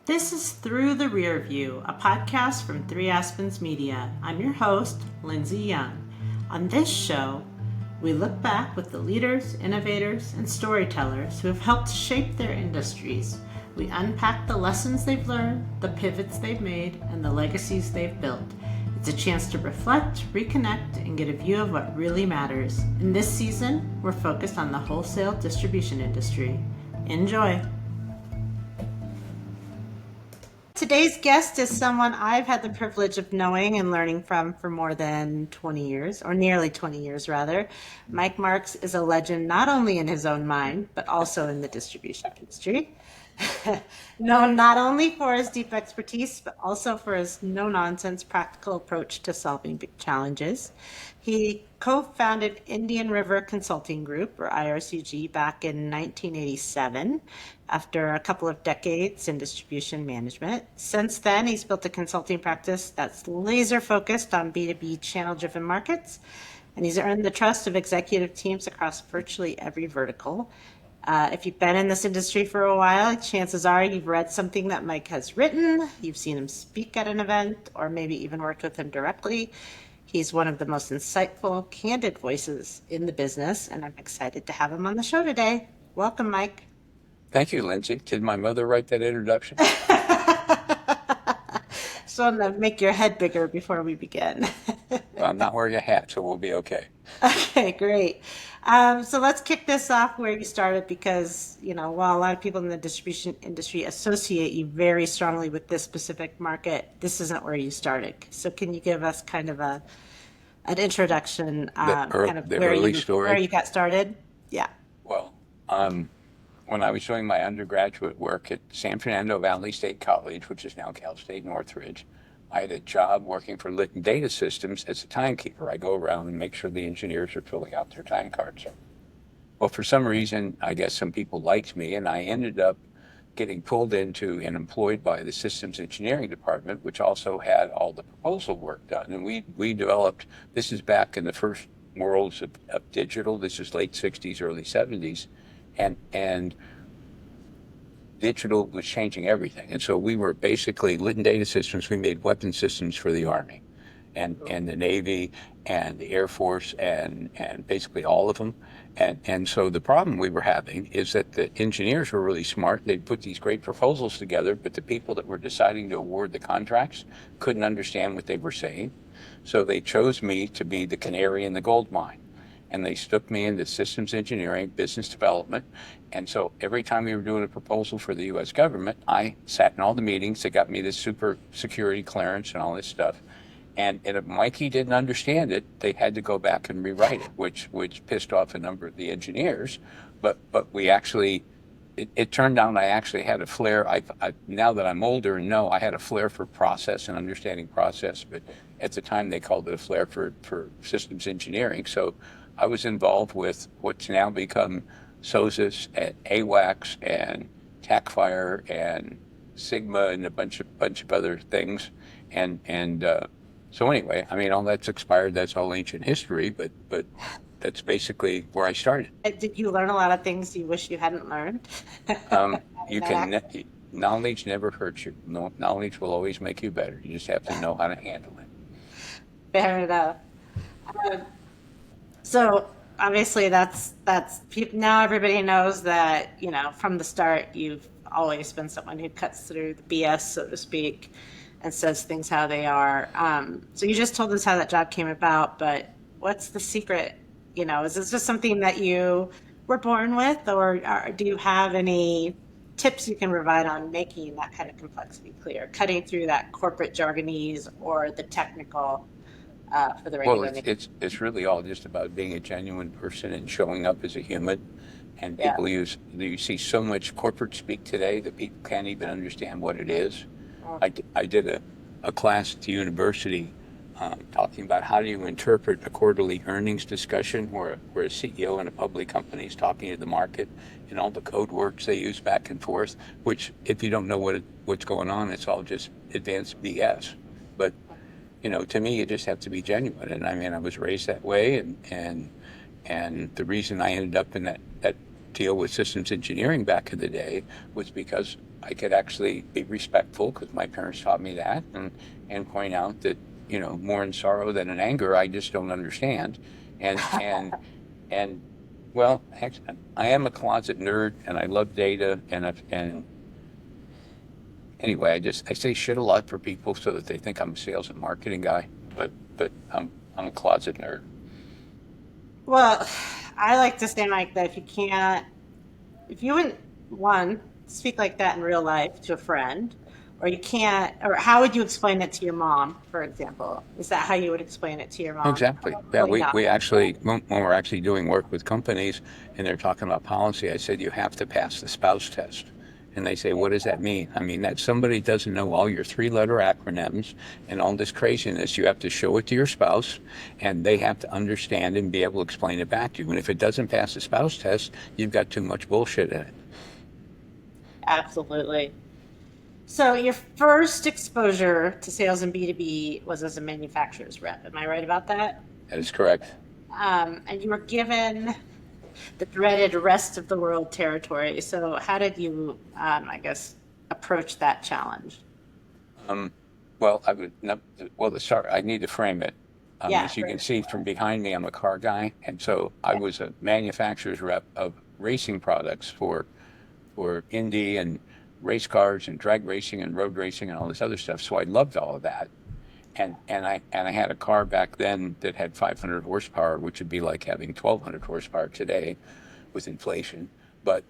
This is Through the Rear View, a podcast from Three Aspens Media. I'm your host, Lindsay Young. On this show, we look back with the leaders, innovators, and storytellers who have helped shape their industries. We unpack the lessons they've learned, the pivots they've made, and the legacies they've built. It's a chance to reflect, reconnect, and get a view of what really matters. In this season, we're focused on the wholesale distribution industry. Enjoy. Today's guest is someone I've had the privilege of knowing and learning from for more than 20 years, or nearly 20 years rather. Mike Marks is a legend not only in his own mind, but also in the distribution industry. Known not only for his deep expertise, but also for his no-nonsense practical approach to solving big challenges. He co-founded Indian River Consulting Group, or IRCG, back in 1987 after a couple of decades in distribution management. Since then, he's built a consulting practice that's laser focused on B2B channel-driven markets, and he's earned the trust of executive teams across virtually every vertical. If you've been in this industry for a while, chances are you've read something that Mike has written, you've seen him speak at an event, or maybe even worked with him directly. He's one of the most insightful, candid voices in the business, and I'm excited to have him on the show today. Welcome, Mike. Thank you, Lindsay. Did my mother write that introduction? So I'm going to make your head bigger before we begin. Well, I'm not wearing a hat, so we'll be okay. Okay, great. So let's kick this off where you started because, while a lot of people in the distribution industry associate you very strongly with this specific market, this isn't where you started. So can you give us kind of an introduction, kind of The where early you story. got started? Yeah. Well, when I was doing my undergraduate work at San Fernando Valley State College, which is now Cal State Northridge, I had a job working for Litton Data Systems as a timekeeper. I go around and make sure the engineers are filling out their time cards. Well, for some reason, I guess some people liked me, and I ended up getting pulled into and employed by the systems engineering department, which also had all the proposal work done. And we developed, this is back in the first worlds of digital. This is late 60s, early 70s. And digital was changing everything. And so we were basically, Litton Data Systems, we made weapon systems for the Army and the Navy and the Air Force and basically all of them. And so the problem we were having is that the engineers were really smart. They'd put these great proposals together, but the people that were deciding to award the contracts couldn't understand what they were saying. So they chose me to be the canary in the gold mine. And they stuck me into systems engineering, business development. And so every time we were doing a proposal for the U.S. government, I sat in all the meetings that got me this super security clearance and all this stuff. And if Mikey didn't understand it, they had to go back and rewrite it, which pissed off a number of the engineers. But we actually, it turned out I actually had a flair. Now that I'm older and know, I had a flair for process and understanding process. But at the time, they called it a flair for systems engineering. So I was involved with what's now become SOSIS and AWACS and TACFire and Sigma and a bunch of other things. So anyway, I mean, all that's expired. That's all ancient history, but that's basically where I started. Did you learn a lot of things you wish you hadn't learned? You can knowledge never hurts you. No, knowledge will always make you better. You just have to know how to handle it. Fair enough. Um, So obviously now everybody knows that, from the start, you've always been someone who cuts through the BS, so to speak, and says things how they are. So you just told us how that job came about, but what's the secret? Is this just something that you were born with, or do you have any tips you can provide on making that kind of complexity clear, cutting through that corporate jargonese or the technical for the Well, regular? it's really all just about being a genuine person and showing up as a human. And Yeah. you see so much corporate speak today that people can't even understand what it is. Mm. I did a class at the university talking about how do you interpret a quarterly earnings discussion where a CEO in a public company is talking to the market and all the code words they use back and forth, which if you don't know what's going on, it's all just advanced BS. But to me, you just have to be genuine. And I mean, I was raised that way, and the reason I ended up in that deal with systems engineering back in the day was because I could actually be respectful, because my parents taught me that, and point out that, more in sorrow than in anger, I just don't understand. And well, actually, I am a closet nerd, and I love data, and anyway, I say shit a lot for people so that they think I'm a sales and marketing guy, but I'm a closet nerd. Well, I like to say, Mike, that if you wouldn't, one, speak like that in real life to a friend, or you can't, or how would you explain it to your mom, for example? Is that how you would explain it to your mom? Exactly. Yeah, Probably we, not. we actually, when we're actually doing work with companies and they're talking about policy, I said, you have to pass the spouse test. And they say, what does that mean? I mean, that somebody doesn't know all your three-letter acronyms and all this craziness. You have to show it to your spouse, and they have to understand and be able to explain it back to you. And if it doesn't pass the spouse test, you've got too much bullshit in it. Absolutely. So your first exposure to sales in B2B was as a manufacturer's rep. Am I right about that? That is correct. And you were given the dreaded rest of the world territory. So how did you, I guess, approach that challenge? Well, I would not, well, sorry, I need to frame it. Yeah, As you can see from behind me, I'm a car guy, and so I yeah. was a manufacturer's rep of racing products for Indy and race cars and drag racing and road racing and all this other stuff. So I loved all of that. And I had a car back then that had 500 horsepower, which would be like having 1,200 horsepower today with inflation. But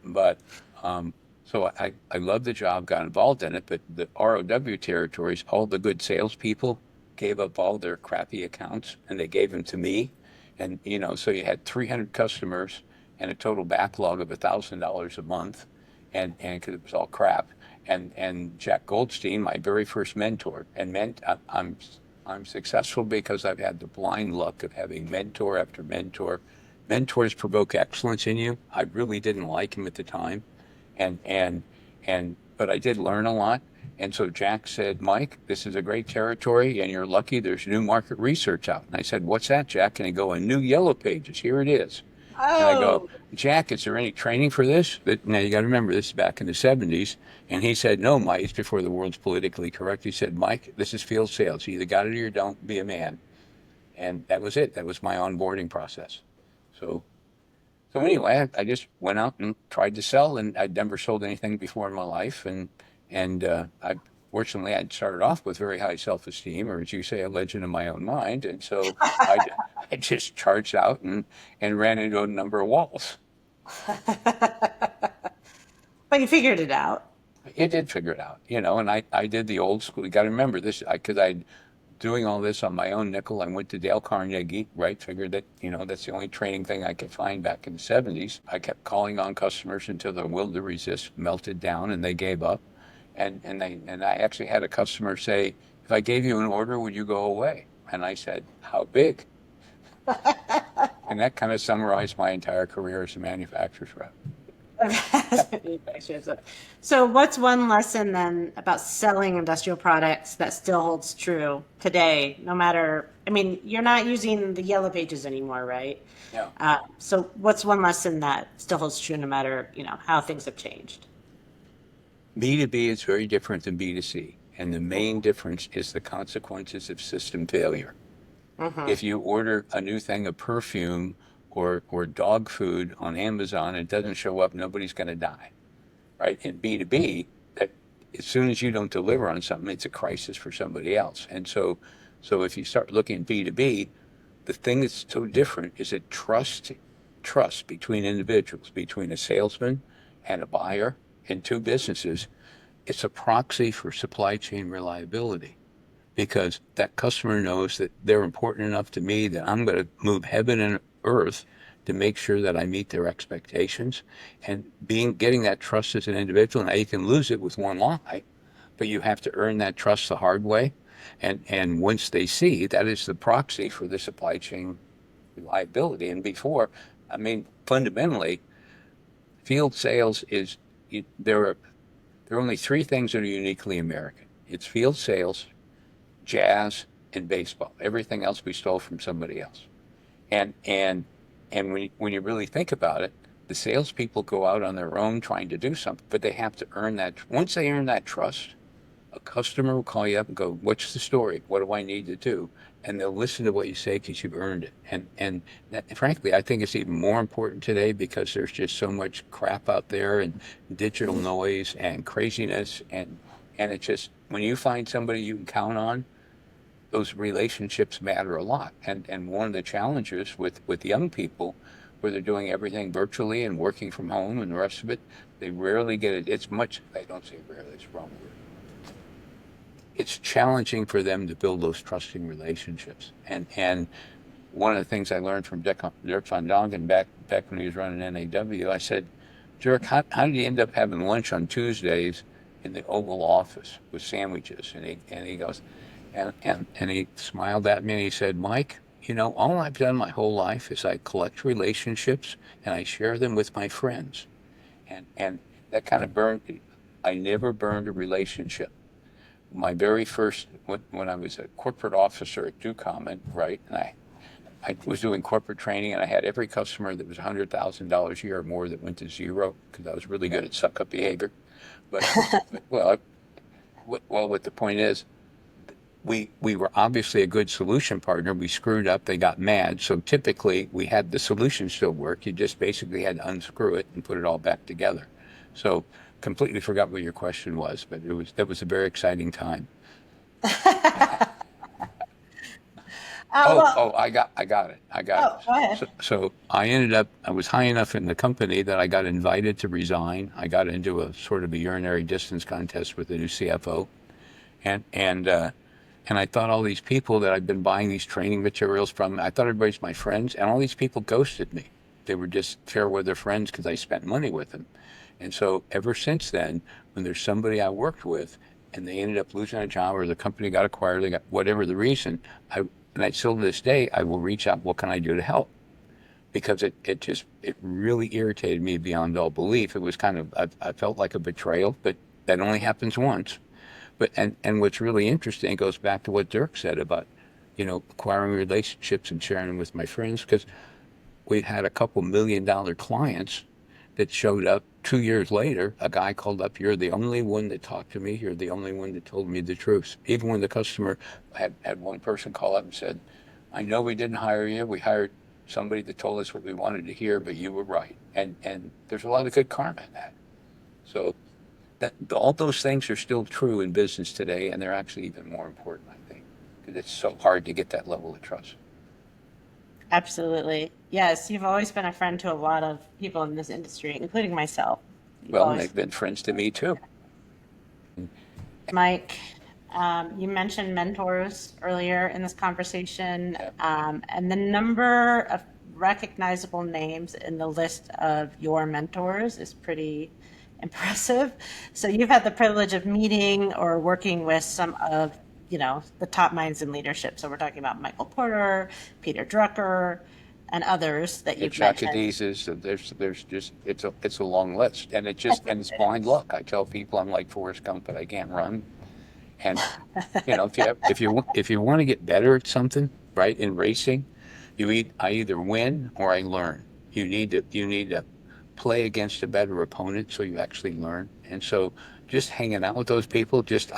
so I loved the job, got involved in it. But the ROW territories, all the good salespeople gave up all their crappy accounts and they gave them to me. And so you had 300 customers and a total backlog of $1,000 a month, and because it was all crap. And Jack Goldstein, my very first mentor, and I'm successful because I've had the blind luck of having mentor after mentor. Mentors provoke excellence in you. I really didn't like him at the time, and and but I did learn a lot. And so Jack said, Mike, this is a great territory, and you're lucky there's new market research out. And I said, what's that, Jack? And he go, a new yellow pages. Here it is. And I go, Oh, Jack, is there any training for this? Now you got to remember, this is back in the 70s. And he said, no, Mike, it's before the world's politically correct. He said, Mike, this is field sales. You either got it or you don't. Be a man. And that was it. That was my onboarding process. So, so anyway, I just went out and tried to sell, and I'd never sold anything before in my life. And I fortunately I'd started off with very high self-esteem, or as you say, a legend in my own mind. And so I just charged out and ran into a number of walls. but you figured it out. It did figure it out, and I did the old school. You got to remember this, because I doing all this on my own nickel. I went to Dale Carnegie, right? Figured that, that's the only training thing I could find back in the 70s. I kept calling on customers until their will to resist melted down and they gave up. And I actually had a customer say, if I gave you an order, would you go away? And I said, how big? And that kind of summarized my entire career as a manufacturer's rep. So, what's one lesson then about selling industrial products that still holds true today? No matter, I mean, you're not using the yellow pages anymore, right? Yeah. So, what's one lesson that still holds true no matter, how things have changed? B2B is very different than B2C. And the main difference is the consequences of system failure. If you order a new thing of perfume or dog food on Amazon and it doesn't show up, nobody's going to die, right? In B2B, that as soon as you don't deliver on something, it's a crisis for somebody else. And so if you start looking at B2B, the thing that's so different is that trust between individuals, between a salesman and a buyer in two businesses, it's a proxy for supply chain reliability, because that customer knows that they're important enough to me that I'm going to move heaven and earth to make sure that I meet their expectations. And getting that trust as an individual, now you can lose it with one lie, but you have to earn that trust the hard way. And once they see that is the proxy for the supply chain reliability. And before, I mean, fundamentally, field sales is, there are only three things that are uniquely American. It's field sales, jazz, and baseball. Everything else we stole from somebody else. And when you really think about it, the salespeople go out on their own trying to do something, but they have to earn that. Once they earn that trust, a customer will call you up and go, "What's the story? What do I need to do?" And they'll listen to what you say because you've earned it. And that, frankly, I think it's even more important today because there's just so much crap out there and digital noise and craziness, and it just when you find somebody you can count on, those relationships matter a lot. And one of the challenges with young people, where they're doing everything virtually and working from home and the rest of it, they rarely get it. It's much. I don't say rarely. It's wrong word. It's challenging for them to build those trusting relationships. And one of the things I learned from Dirk Van Dongen back when he was running NAW, I said, Dirk, how did you end up having lunch on Tuesdays in the Oval Office with sandwiches? And he goes, and he smiled at me and he said, Mike, all I've done my whole life is I collect relationships and I share them with my friends. And that kind of burned, I never burned a relationship. My very first, when I was a corporate officer at Ducommun, right, and I was doing corporate training, and I had every customer that was $100,000 a year or more that went to zero because I was really good at suck-up behavior. But what the point is, we were obviously a good solution partner. We screwed up, they got mad. So typically, we had the solution still work. You just basically had to unscrew it and put it all back together. So completely forgot what your question was, but that was a very exciting time. Well, I got it. I got it. oh, go ahead. So I was high enough in the company that I got invited to resign. I got into a sort of a urinary distance contest with the new CFO. And I thought all these people that I'd been buying these training materials from, I thought everybody's my friends, and all these people ghosted me. They were just fair weather friends because I spent money with them. And so ever since then, when there's somebody I worked with and they ended up losing a job or the company got acquired, they got whatever the reason, and I still to this day, I will reach out, what can I do to help? Because it really irritated me beyond all belief. It was kind of, I felt like a betrayal, but that only happens once. But and what's really interesting goes back to what Dirk said about, acquiring relationships and sharing them with my friends, because we had a couple $1 million clients that showed up 2 years later. A guy called up, "You're the only one that talked to me. You're the only one that told me the truth." Even when the customer had one person call up and said, "I know we didn't hire you. We hired somebody that told us what we wanted to hear, but you were right." And there's a lot of good karma in that. So that all those things are still true in business today, and they're actually even more important, I think, because it's so hard to get that level of trust. Absolutely. Yes, you've always been a friend to a lot of people in this industry, including myself. You've Well, and always, they've been friends to me too. Mike, you mentioned mentors earlier in this conversation, Yeah. and the number of recognizable names in the list of your mentors is pretty impressive. So you've had the privilege of meeting or working with some of, the top minds in leadership. So we're talking about Michael Porter, Peter Drucker, and others that It's you've mentioned. Shakadizes. There's just it's a long list, and it's blind luck. I tell people I'm like Forrest Gump, but I can't run. And if you want to get better at something, right, in racing, I either win or I learn. You need to play against a better opponent so you actually learn. And so just hanging out with those people, just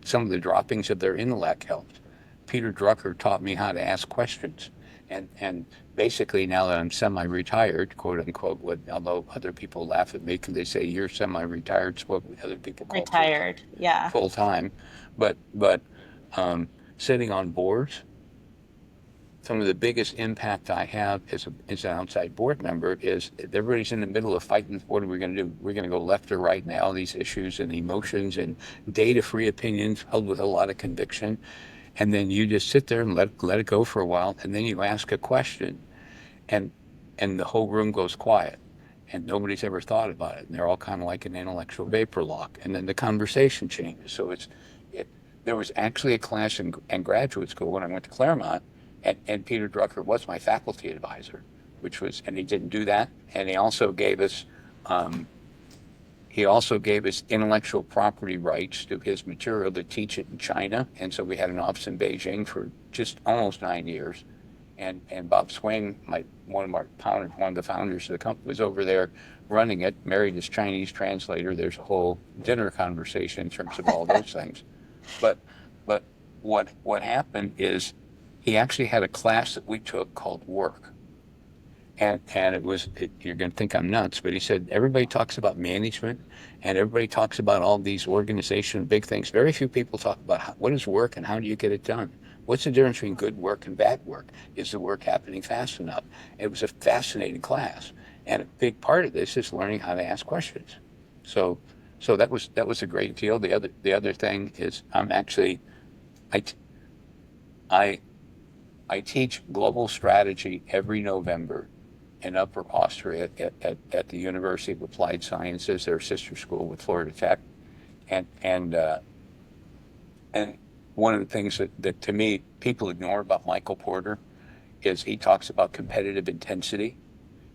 some of the droppings of their intellect helped. Peter Drucker taught me how to ask questions. And basically now that I'm semi-retired, quote unquote, although other people laugh at me because they say you're semi-retired, it's what other people call Retired. Yeah. full time. But sitting on boards, some of the biggest impact I have as an outside board member is everybody's in the middle of fighting. What are we going to do? We're going to go left or right now, these issues and emotions and data-free opinions held with a lot of conviction. And then you just sit there and let it go for a while. And then you ask a question and the whole room goes quiet and nobody's ever thought about it. And they're all kind of like an intellectual vapor lock. And then the conversation changes. So there was actually a class in graduate school when I went to Claremont, and Peter Drucker was my faculty advisor, and he didn't do that. And um, he also gave us intellectual property rights to his material to teach it in China. And so we had an office in Beijing for just almost 9 years. and Bob Swing, one of the founders of the company, was over there running it, married his Chinese translator. There's a whole dinner conversation in terms of all those things. But but what happened is he actually had a class that we took called work. And you're going to think I'm nuts, but he said, everybody talks about management and everybody talks about all these organization big things. Very few people talk about what is work and how do you get it done? What's the difference between good work and bad work? Is the work happening fast enough? It was a fascinating class. And a big part of this is learning how to ask questions. So, so that was a great deal. The other thing is I, I, I teach global strategy every November in Upper Austria at the University of Applied Sciences, their sister school with Florida Tech. And and and one of the things that to me people ignore about Michael Porter is he talks about competitive intensity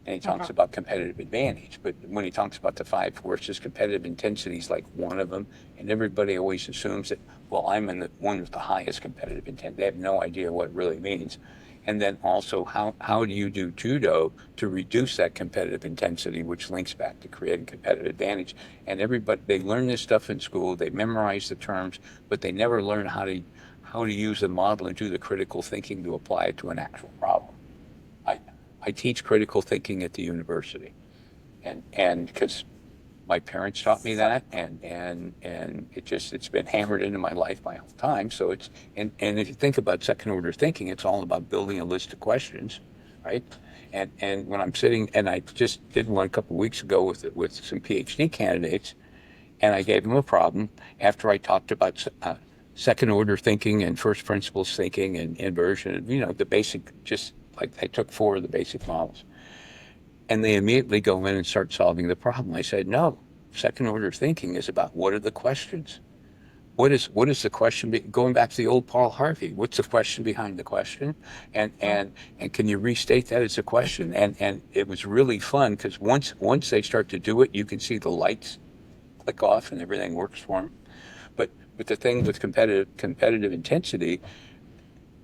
and he talks about competitive advantage. But when he talks about the five forces, competitive intensity is like one of them, and everybody always assumes that, well, I'm in the one with the highest competitive intent. They have no idea what it really means. And then also, how do you do judo to reduce that competitive intensity, which links back to creating competitive advantage? And everybody, they learn this stuff in school, they memorize the terms, but they never learn how to use the model and do the critical thinking to apply it to an actual problem. I, I teach critical thinking at the university, and because my parents taught me that, and it's been hammered into my life my whole time. So and if you think about second order thinking, it's all about building a list of questions, right? And when I'm sitting, and I just did one a couple of weeks ago with some PhD candidates, and I gave them a problem after I talked about second order thinking and first principles thinking and inversion, the basic, just like I took four of the basic models. And they immediately go in and start solving the problem. I said, no, second order thinking is about what are the questions? What is the question? Going back to the old Paul Harvey, what's the question behind the question? And can you restate that as a question? And it was really fun because once they start to do it, you can see the lights click off and everything works for them. But the thing with competitive intensity,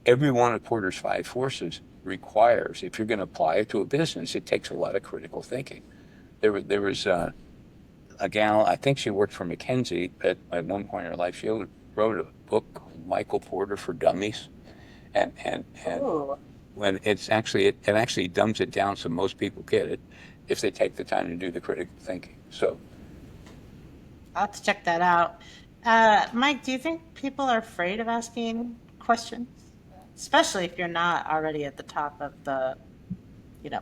every one of Porter's five forces requires, if you're going to apply it to a business, it takes a lot of critical thinking. There was a gal, I think she worked for McKinsey at one point in her life. She wrote a book called Michael Porter for Dummies, and Ooh, when it actually dumbs it down so most people get it if they take the time to do the critical thinking. So I'll have to check that out. Mike, do you think people are afraid of asking questions? Especially if you're not already at the top of the,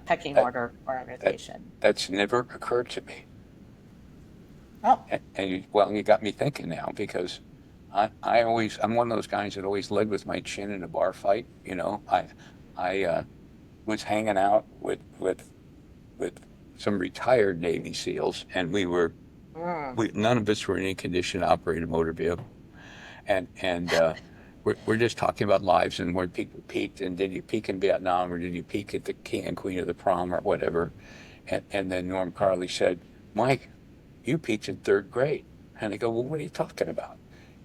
pecking that order that organization. that's never occurred to me. Oh, And you got me thinking now because I'm one of those guys that always led with my chin in a bar fight. I was hanging out with some retired Navy SEALs, and none of us were in any condition to operate a motor vehicle, and we're just talking about lives and where people peaked, and did you peak in Vietnam or did you peak at the king and queen of the prom or whatever, and then Norm Carley said, Mike, you peaked in third grade. And I go, well, what are you talking about?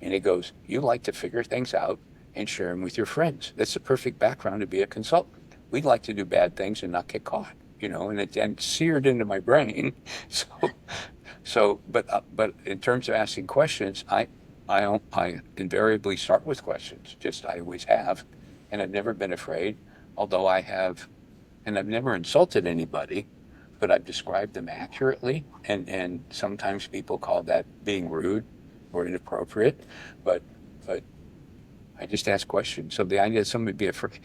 And he goes, you like to figure things out and share them with your friends. That's the perfect background to be a consultant. We'd like to do bad things and not get caught, and it seared into my brain. But in terms of asking questions, I invariably start with questions. Just I always have, and I've never been afraid. Although and I've never insulted anybody, but I've described them accurately, and sometimes people call that being rude or inappropriate, but but I just ask questions. So the idea that somebody would be afraid,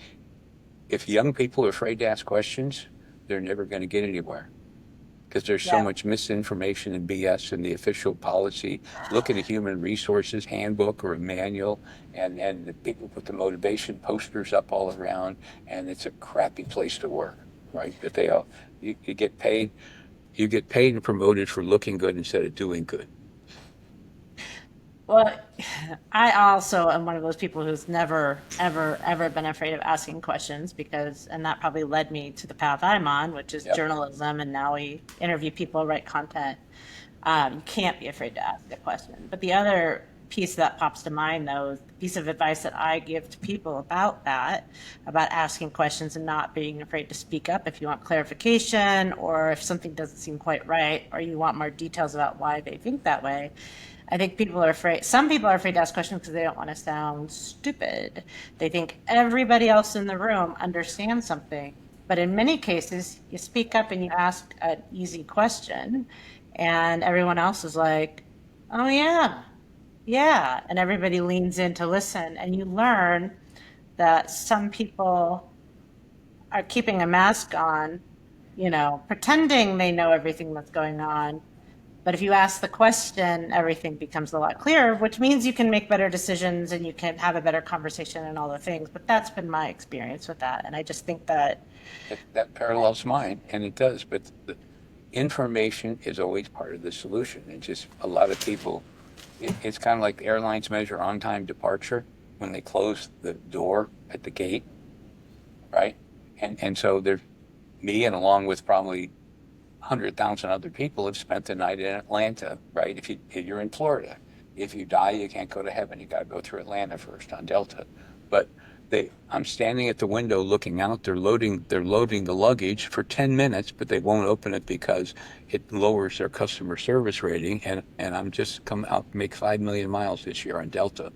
if young people are afraid to ask questions, they're never going to get anywhere because there's so yeah. much misinformation and BS in the official policy. Look at a human resources handbook or a manual, and the people put the motivation posters up all around, and it's a crappy place to work, right? That they all you get paid and promoted for looking good instead of doing good. Well, I also am one of those people who's never, ever, ever been afraid of asking questions and that probably led me to the path I'm on, which is Yep. journalism. And now we interview people, write content. You can't be afraid to ask a question. But the other piece that pops to mind, though, the piece of advice that I give to people about that, about asking questions and not being afraid to speak up if you want clarification or if something doesn't seem quite right or you want more details about why they think that way. I think people are afraid, some people are afraid to ask questions because they don't want to sound stupid. They think everybody else in the room understands something. But in many cases, you speak up and you ask an easy question, and everyone else is like, oh, yeah, yeah. And everybody leans in to listen. And you learn that some people are keeping a mask on, pretending they know everything that's going on. But if you ask the question, everything becomes a lot clearer, which means you can make better decisions and you can have a better conversation and all the things. But that's been my experience with that. And I just think that, That parallels mine, and it does. But the information is always part of the solution. And just a lot of people, it's kind of like airlines measure on-time departure when they close the door at the gate, right? And so there's me, and along with probably 100,000 other people have spent the night in Atlanta, right? If you're in Florida, if you die, you can't go to heaven. You got to go through Atlanta first on Delta. But I'm standing at the window looking out. They're loading the luggage for 10 minutes, but they won't open it because it lowers their customer service rating. And I'm just come out to make 5 million miles this year on Delta.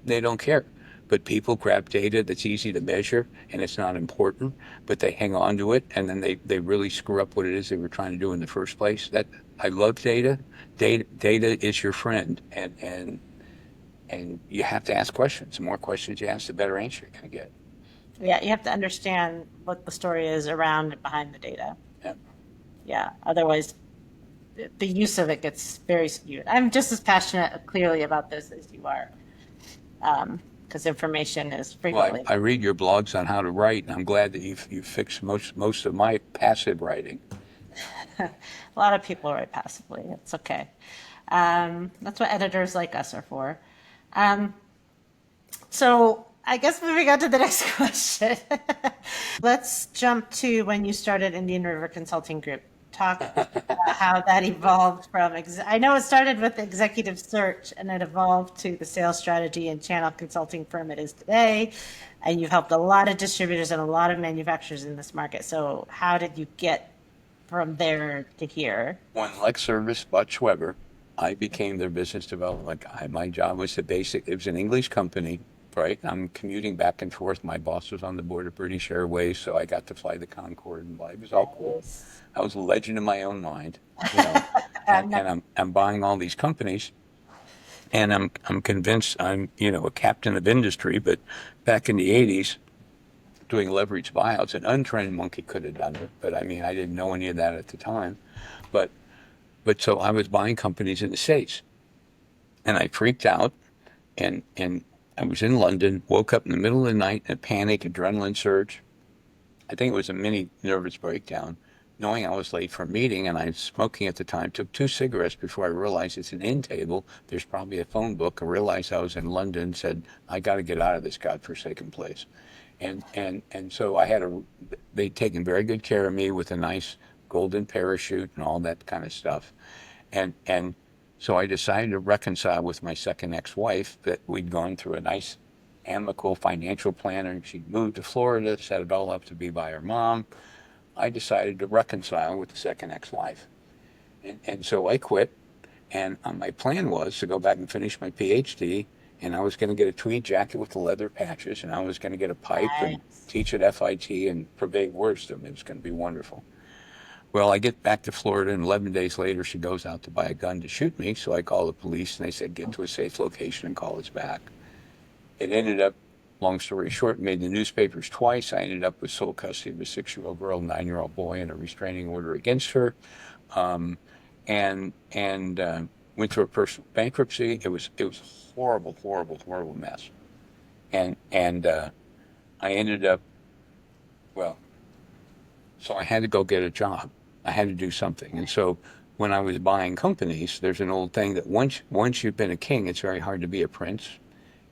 They don't care. But people grab data that's easy to measure and it's not important, but they hang on to it, and then they really screw up what it is they were trying to do in the first place. That I love data. Data is your friend, and you have to ask questions. The more questions you ask, the better answer you're going to get. yeah, you have to understand what the story is around and behind the data. Yeah. Yeah. Otherwise, the use of it gets very skewed. I'm just as passionate clearly about this as you are, because information is Well, frequently. I read your blogs on how to write, and I'm glad that you fixed most of my passive writing. A lot of people write passively. It's okay. That's what editors like us are for. Um, so I guess moving on to the next question. Let's jump to when you started Indian River Consulting Group. Talk about how that evolved from, I know it started with executive search and it evolved to the sales strategy and channel consulting firm it is today. And you've helped a lot of distributors and a lot of manufacturers in this market. So how did you get from there to here? When Lex Service bought Schweber, I became their business development guy. My job was it was an English company, right? I'm commuting back and forth. My boss was on the board of British Airways, so I got to fly the Concorde, and it was all cool. I was a legend in my own mind, and I'm buying all these companies, and I'm convinced I'm a captain of industry. But back in the '80s, doing leverage buyouts, an untrained monkey could have done it. But I mean, I didn't know any of that at the time. But so I was buying companies in the States, and I freaked out, and I was in London, woke up in the middle of the night in a panic, adrenaline surge. I think it was a mini nervous breakdown, knowing I was late for a meeting, and I was smoking at the time. Took 2 cigarettes before I realized it's an end table. There's probably a phone book. I realized I was in London. Said I got to get out of this godforsaken place, and so they'd taken very good care of me with a nice golden parachute and all that kind of stuff, and so I decided to reconcile with my second ex-wife that we'd gone through a nice amicable financial plan, and she'd moved to Florida, set it all up to be by her mom. I decided to reconcile with the second ex-wife. And so I quit, and my plan was to go back and finish my PhD, and I was going to get a tweed jacket with the leather patches, and I was going to get a pipe and Nice. teach at FIT and purvey wisdom. It was going to be wonderful. Well, I get back to Florida, and 11 days later, she goes out to buy a gun to shoot me. So I call the police, and they said, get to a safe location and call us back. It ended up, long story short, made the newspapers twice. I ended up with sole custody of a 6-year-old girl, 9-year-old boy, and a restraining order against her, and went through a personal bankruptcy. It was a horrible, horrible, horrible mess, and I ended up, well, so I had to go get a job. I had to do something. And so when I was buying companies, there's an old thing that once you've been a king, it's very hard to be a prince.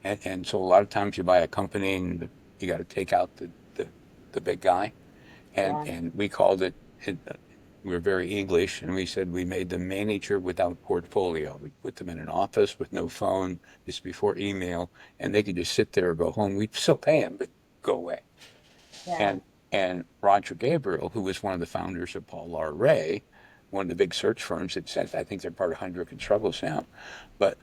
And so a lot of times you buy a company and you got to take out the big guy. Yeah. And we called it we were very English, and we said we made them manager without portfolio. We put them in an office with no phone, just before email, and they could just sit there or go home. We'd still pay them, but go away. Yeah. And Roger Gabriel, who was one of the founders of Paul R. Ray, one of the big search firms that said, I think they're part of Heinrich and Struggles now, but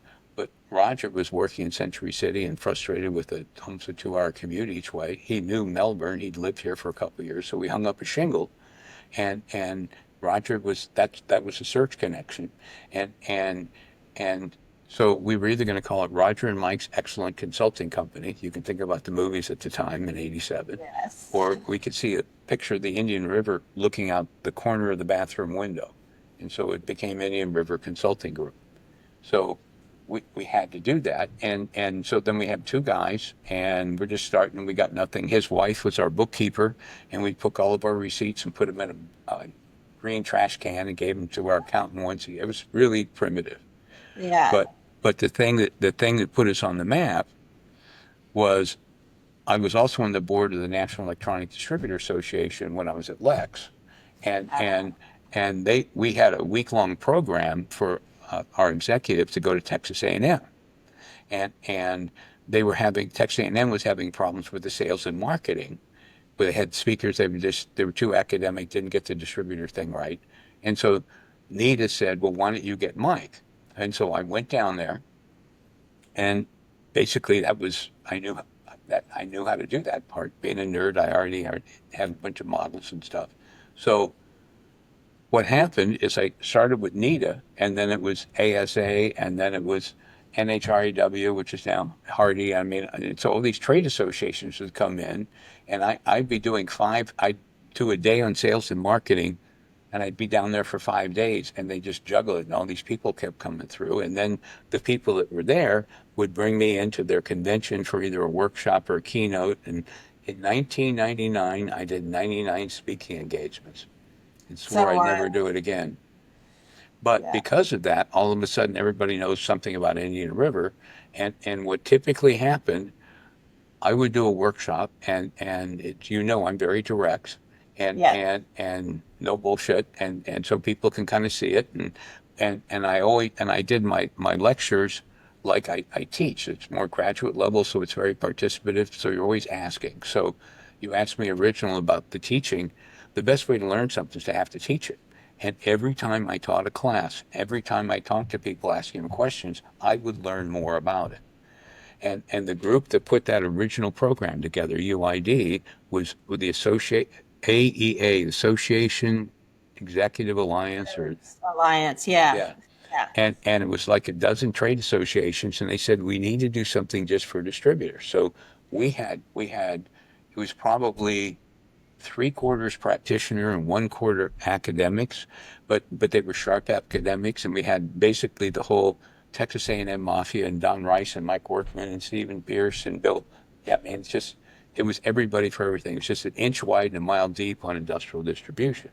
Roger was working in Century City and frustrated with a almost a 2-hour commute each way. He knew Melbourne. He'd lived here for a couple of years, so we hung up a shingle, and Roger was that was a search connection, and so we were either going to call it Roger and Mike's Excellent Consulting Company. You can think about the movies at the time in '87, Yes. or we could see a picture of the Indian River looking out the corner of the bathroom window, and so it became Indian River Consulting Group. So we had to do that. And so then we had two guys and we're just starting. We got nothing. His wife was our bookkeeper, and we took all of our receipts and put them in a green trash can and gave them to our accountant once a year. It was really primitive. Yeah. But the thing that put us on the map was I was also on the board of the National Electronic Distributor Association when I was at Lex, and and and we had a week-long program for our executives to go to Texas A&M, and they were having Texas A&M was having problems with the sales and marketing. But they had speakers, they were too academic, didn't get the distributor thing right, and so Nita said, "Well, why don't you get Mike?" And so I went down there, and basically I knew how to do that part. Being a nerd, I already had a bunch of models and stuff. So what happened is I started with NIDA, and then it was ASA, and then it was NHREW, which is now Hardy. I mean, so all these trade associations would come in, and I'd be doing I'd do a day on sales and marketing, and I'd be down there for 5 days, and they just juggle it, and all these people kept coming through, and then the people that were there would bring me into their convention for either a workshop or a keynote, and in 1999, I did 99 speaking engagements and So swore I'd never do it again. But yeah. because of that, all of a sudden everybody knows something about Indian River. And what typically happened, I would do a workshop, and I'm very direct, Yeah. and no bullshit, and so people can kind of see it, and I did my lectures like I teach. It's more graduate level, so it's very participative. So you're always asking. So you asked me original about the teaching. The best way to learn something is to have to teach it. And every time I taught a class, every time I talked to people asking them questions, I would learn more about it. And the group that put that original program together, UID, was with the AEA, Association Executive Alliance, or Alliance. Yeah. yeah, Yeah. and it was like a dozen trade associations, and they said we need to do something just for distributors. So we had it was probably 3/4 practitioner and 1/4 academics, but they were sharp academics, and we had basically the whole Texas A&M Mafia and Don Rice and Mike Workman and Stephen Pierce and Bill. Yeah, man, it was everybody for everything. It's just an inch wide and a mile deep on industrial distribution.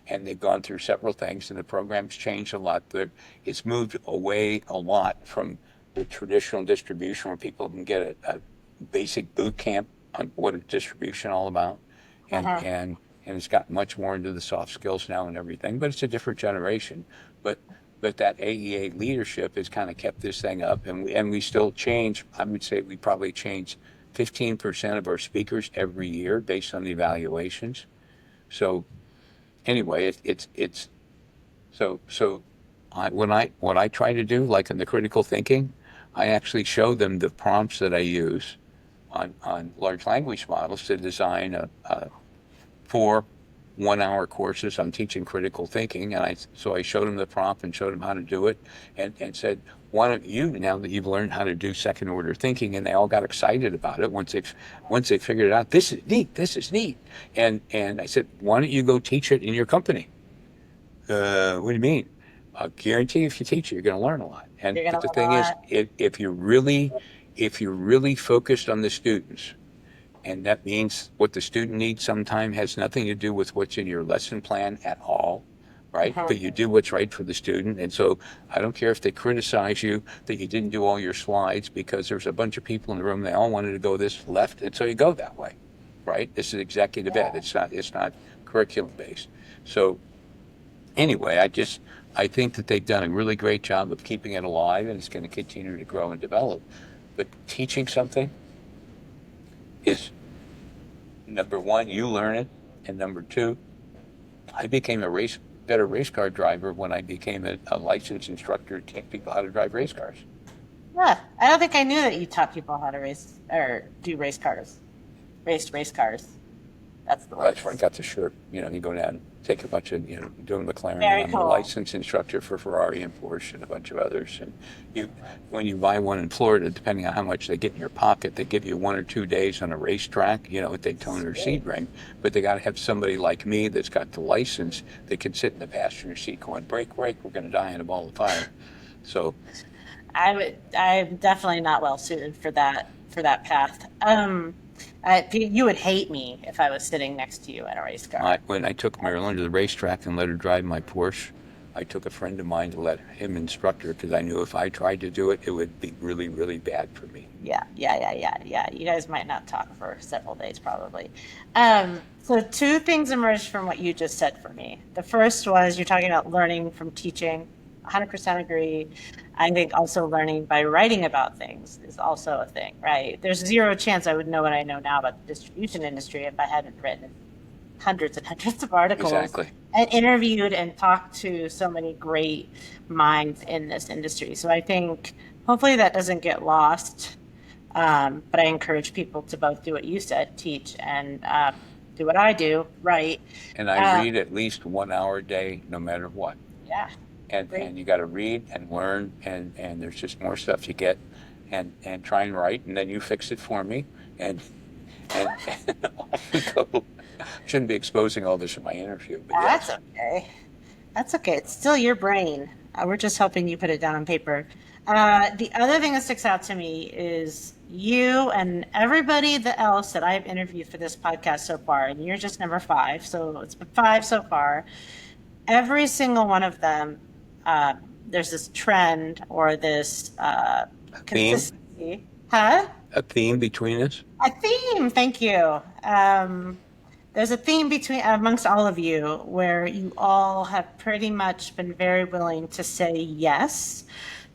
And they've gone through several things, and the program's changed a lot. It's moved away a lot from the traditional distribution where people can get a basic boot camp on what is distribution all about, and Uh-huh. and and it's gotten much more into the soft skills now and everything. But it's a different generation. But that AEA leadership has kind of kept this thing up, and we still change. I would say we probably change 15% of our speakers every year based on the evaluations. So anyway, it's so what I try to do, like in the critical thinking, I actually show them the prompts that I use on large language models to design a 4 1-hour courses. I'm teaching critical thinking, and I showed them the prompt and showed them how to do it, and said, why don't you, now that you've learned how to do second order thinking, and they all got excited about it once they figured it out. This is neat. This is neat. And I said, why don't you go teach it in your company? What do you mean? I guarantee if you teach it, you're going to learn a lot. And You're but gonna the learn a thing is, lot. if you're really focused on the students, and that means what the student needs sometimes has nothing to do with what's in your lesson plan at all, right? Uh-huh. But you do what's right for the student. And so I don't care if they criticize you that you didn't do all your slides because there's a bunch of people in the room, they all wanted to go this left, and so you go that way, right? This is executive ed. Yeah. It's not curriculum based. So anyway, I think that they've done a really great job of keeping it alive, and it's going to continue to grow and develop. But teaching something is number one, you learn it, and number two, I became a better race car driver when I became a licensed instructor to teach people how to drive race cars. Yeah, I don't think I knew that you taught people how to race or do race cars, race cars. That's the word. That's where I got the shirt. You go down, take a bunch of, doing McLaren, Very and I'm a cool. licensed instructor for Ferrari and Porsche and a bunch of others. And when you buy one in Florida, depending on how much they get in your pocket, they give you 1 or 2 days on a racetrack, at Daytona or Sebring. But they got to have somebody like me that's got the license that can sit in the passenger seat going, break, break, we're going to die in a ball of fire. So I'm definitely not well suited for that path. You would hate me if I was sitting next to you in a race car. when I took Marilyn to the racetrack and let her drive my Porsche, I took a friend of mine to let him instruct her because I knew if I tried to do it, it would be really, really bad for me. Yeah. You guys might not talk for several days, probably. So two things emerged from what you just said for me. The first was you're talking about learning from teaching. 100% agree. I think also learning by writing about things is also a thing, right? There's zero chance I would know what I know now about the distribution industry if I hadn't written hundreds and hundreds of articles Exactly. and interviewed and talked to so many great minds in this industry. So I think hopefully that doesn't get lost. But I encourage people to both do what you said, teach, and do what I do, write. And I read at least 1 hour a day, no matter what. Yeah. And you got to read and learn, and there's just more stuff you get, and try and write, and then you fix it for me, and off we go. Shouldn't be exposing all this in my interview, but That's yes. okay. That's okay. It's still your brain. We're just helping you put it down on paper. The other thing that sticks out to me is you and everybody else that I've interviewed for this podcast so far, and you're just number 5, so it's been 5 so far. Every single one of them, there's this trend or this Theme? consistency. Huh? A theme between us. A theme, thank you. There's a theme amongst all of you where you all have pretty much been very willing to say yes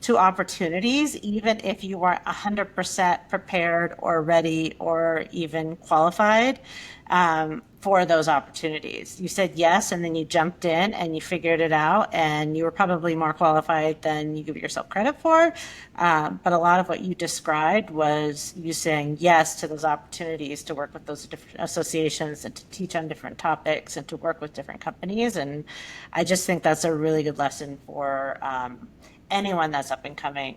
to opportunities, even if you weren't 100% prepared or ready or even qualified for those opportunities. You said yes, and then you jumped in and you figured it out, and you were probably more qualified than you give yourself credit for. But a lot of what you described was you saying yes to those opportunities to work with those different associations and to teach on different topics and to work with different companies. And I just think that's a really good lesson for anyone that's up and coming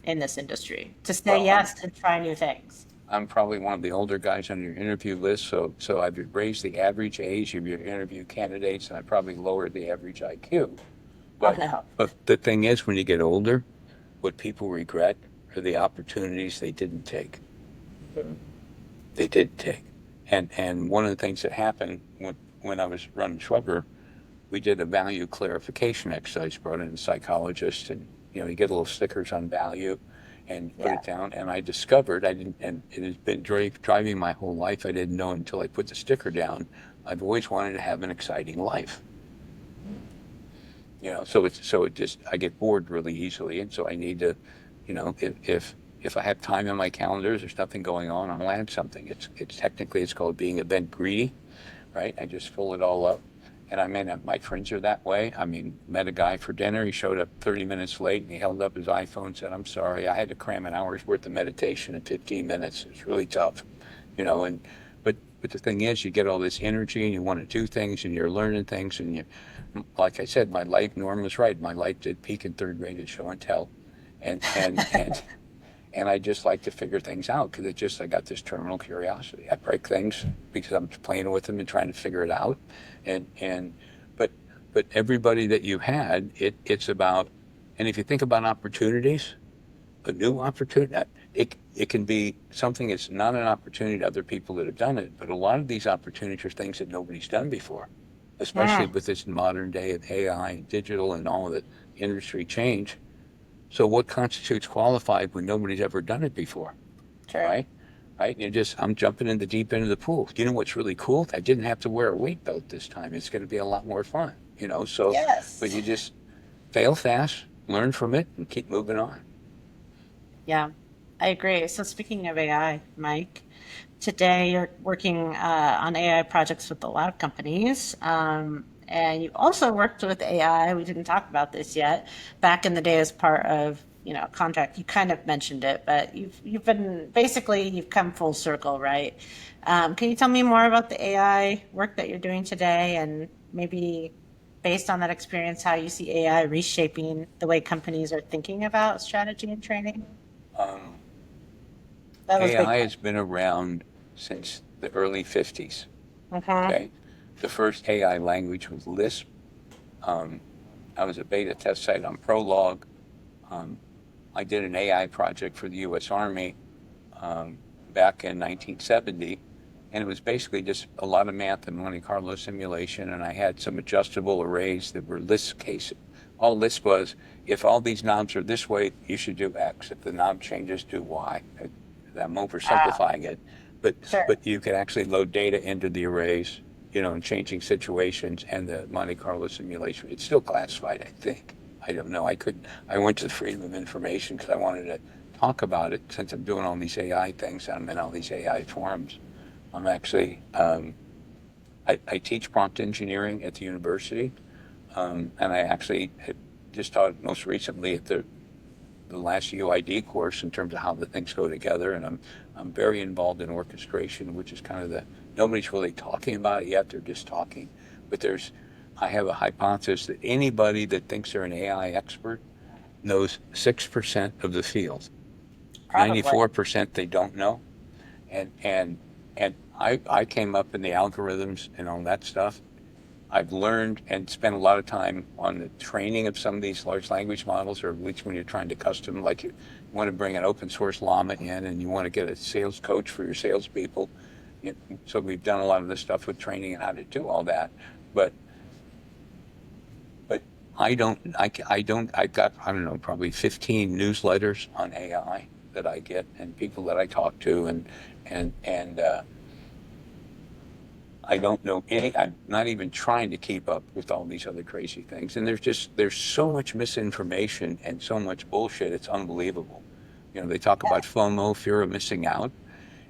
in this industry, to say Well, yes and try new things. I'm probably one of the older guys on your interview list, so I've raised the average age of your interview candidates, and I probably lowered the average IQ. But, no. but the thing is, when you get older, what people regret are the opportunities they didn't take. They didn't take. And one of the things that happened when I was running Schweber, we did a value clarification exercise, brought in a psychologist, and you get little stickers on value and put it down. And I discovered and it has been driving my whole life. I didn't know until I put the sticker down. I've always wanted to have an exciting life. So it just, I get bored really easily, and so I need to, if I have time in my calendar, there's nothing going on, I'll add something. It's technically it's called being event greedy, right? I just fill it all up. And I mean, my friends are that way. I mean, met a guy for dinner. He showed up 30 minutes late, and he held up his iPhone and said, "I'm sorry, I had to cram an hour's worth of meditation in 15 minutes. It's really tough," And but the thing is, you get all this energy, and you want to do things, and you're learning things, and like I said, my life. Norm was right. My life did peak in 3rd grade at show and tell, and and I just like to figure things out because I got this terminal curiosity. I break things because I'm playing with them and trying to figure it out. But everybody that you had, it's about, and if you think about opportunities, a new opportunity, it can be something that's not an opportunity to other people that have done it, but a lot of these opportunities are things that nobody's done before, especially with this modern day of AI and digital and all of the industry change. So what constitutes qualified when nobody's ever done it before, Sure. right? Right? I'm jumping in the deep end of the pool. You know what's really cool? I didn't have to wear a weight belt this time. It's going to be a lot more fun. So, but Yes. you just fail fast, learn from it, and keep moving on. Yeah, I agree. So speaking of AI, Mike, today you're working on AI projects with a lot of companies, and you also worked with AI. We didn't talk about this yet. Back in the day, as part of a contract, you kind of mentioned it, but you've been basically you've come full circle, right? Can you tell me more about the AI work that you're doing today, and maybe based on that experience, how you see AI reshaping the way companies are thinking about strategy and training? Um, That was a big AI one. has been around since the early 50s. Uh-huh. Okay. The first AI language was Lisp. Um, I was a beta test site on Prolog. Um, I did an AI project for the U.S. Army um, back in 1970, and it was basically just a lot of math and Monte Carlo simulation, and I had some adjustable arrays that were Lisp cases. All Lisp was, if all these knobs are this way, you should do X. If the knob changes, do Y. I'm Wow. oversimplifying it, but Sure. but you could actually load data into the arrays, in changing situations and the Monte Carlo simulation. It's still classified, I think. I don't know. I couldn't. I went to the Freedom of Information because I wanted to talk about it since I'm doing all these AI things and I'm in all these AI forums. I'm actually I teach prompt engineering at the university, and I actually had just taught most recently at the last UID course in terms of how the things go together. And I'm very involved in orchestration, which is kind of nobody's really talking about it yet. They're just talking. But I have a hypothesis that anybody that thinks they're an AI expert knows 6% of the field. Probably. 94% they don't know. And I came up in the algorithms and all that stuff. I've learned and spent a lot of time on the training of some of these large language models, or at least when you're trying to custom, like you want to bring an open source llama in and you want to get a sales coach for your salespeople. So we've done a lot of this stuff with training and how to do all that. But but I've got, I don't know, probably 15 newsletters on AI that I get and people that I talk to and I don't know any. I'm not even trying to keep up with all these other crazy things. And there's so much misinformation and so much bullshit. It's unbelievable. They talk about FOMO, fear of missing out.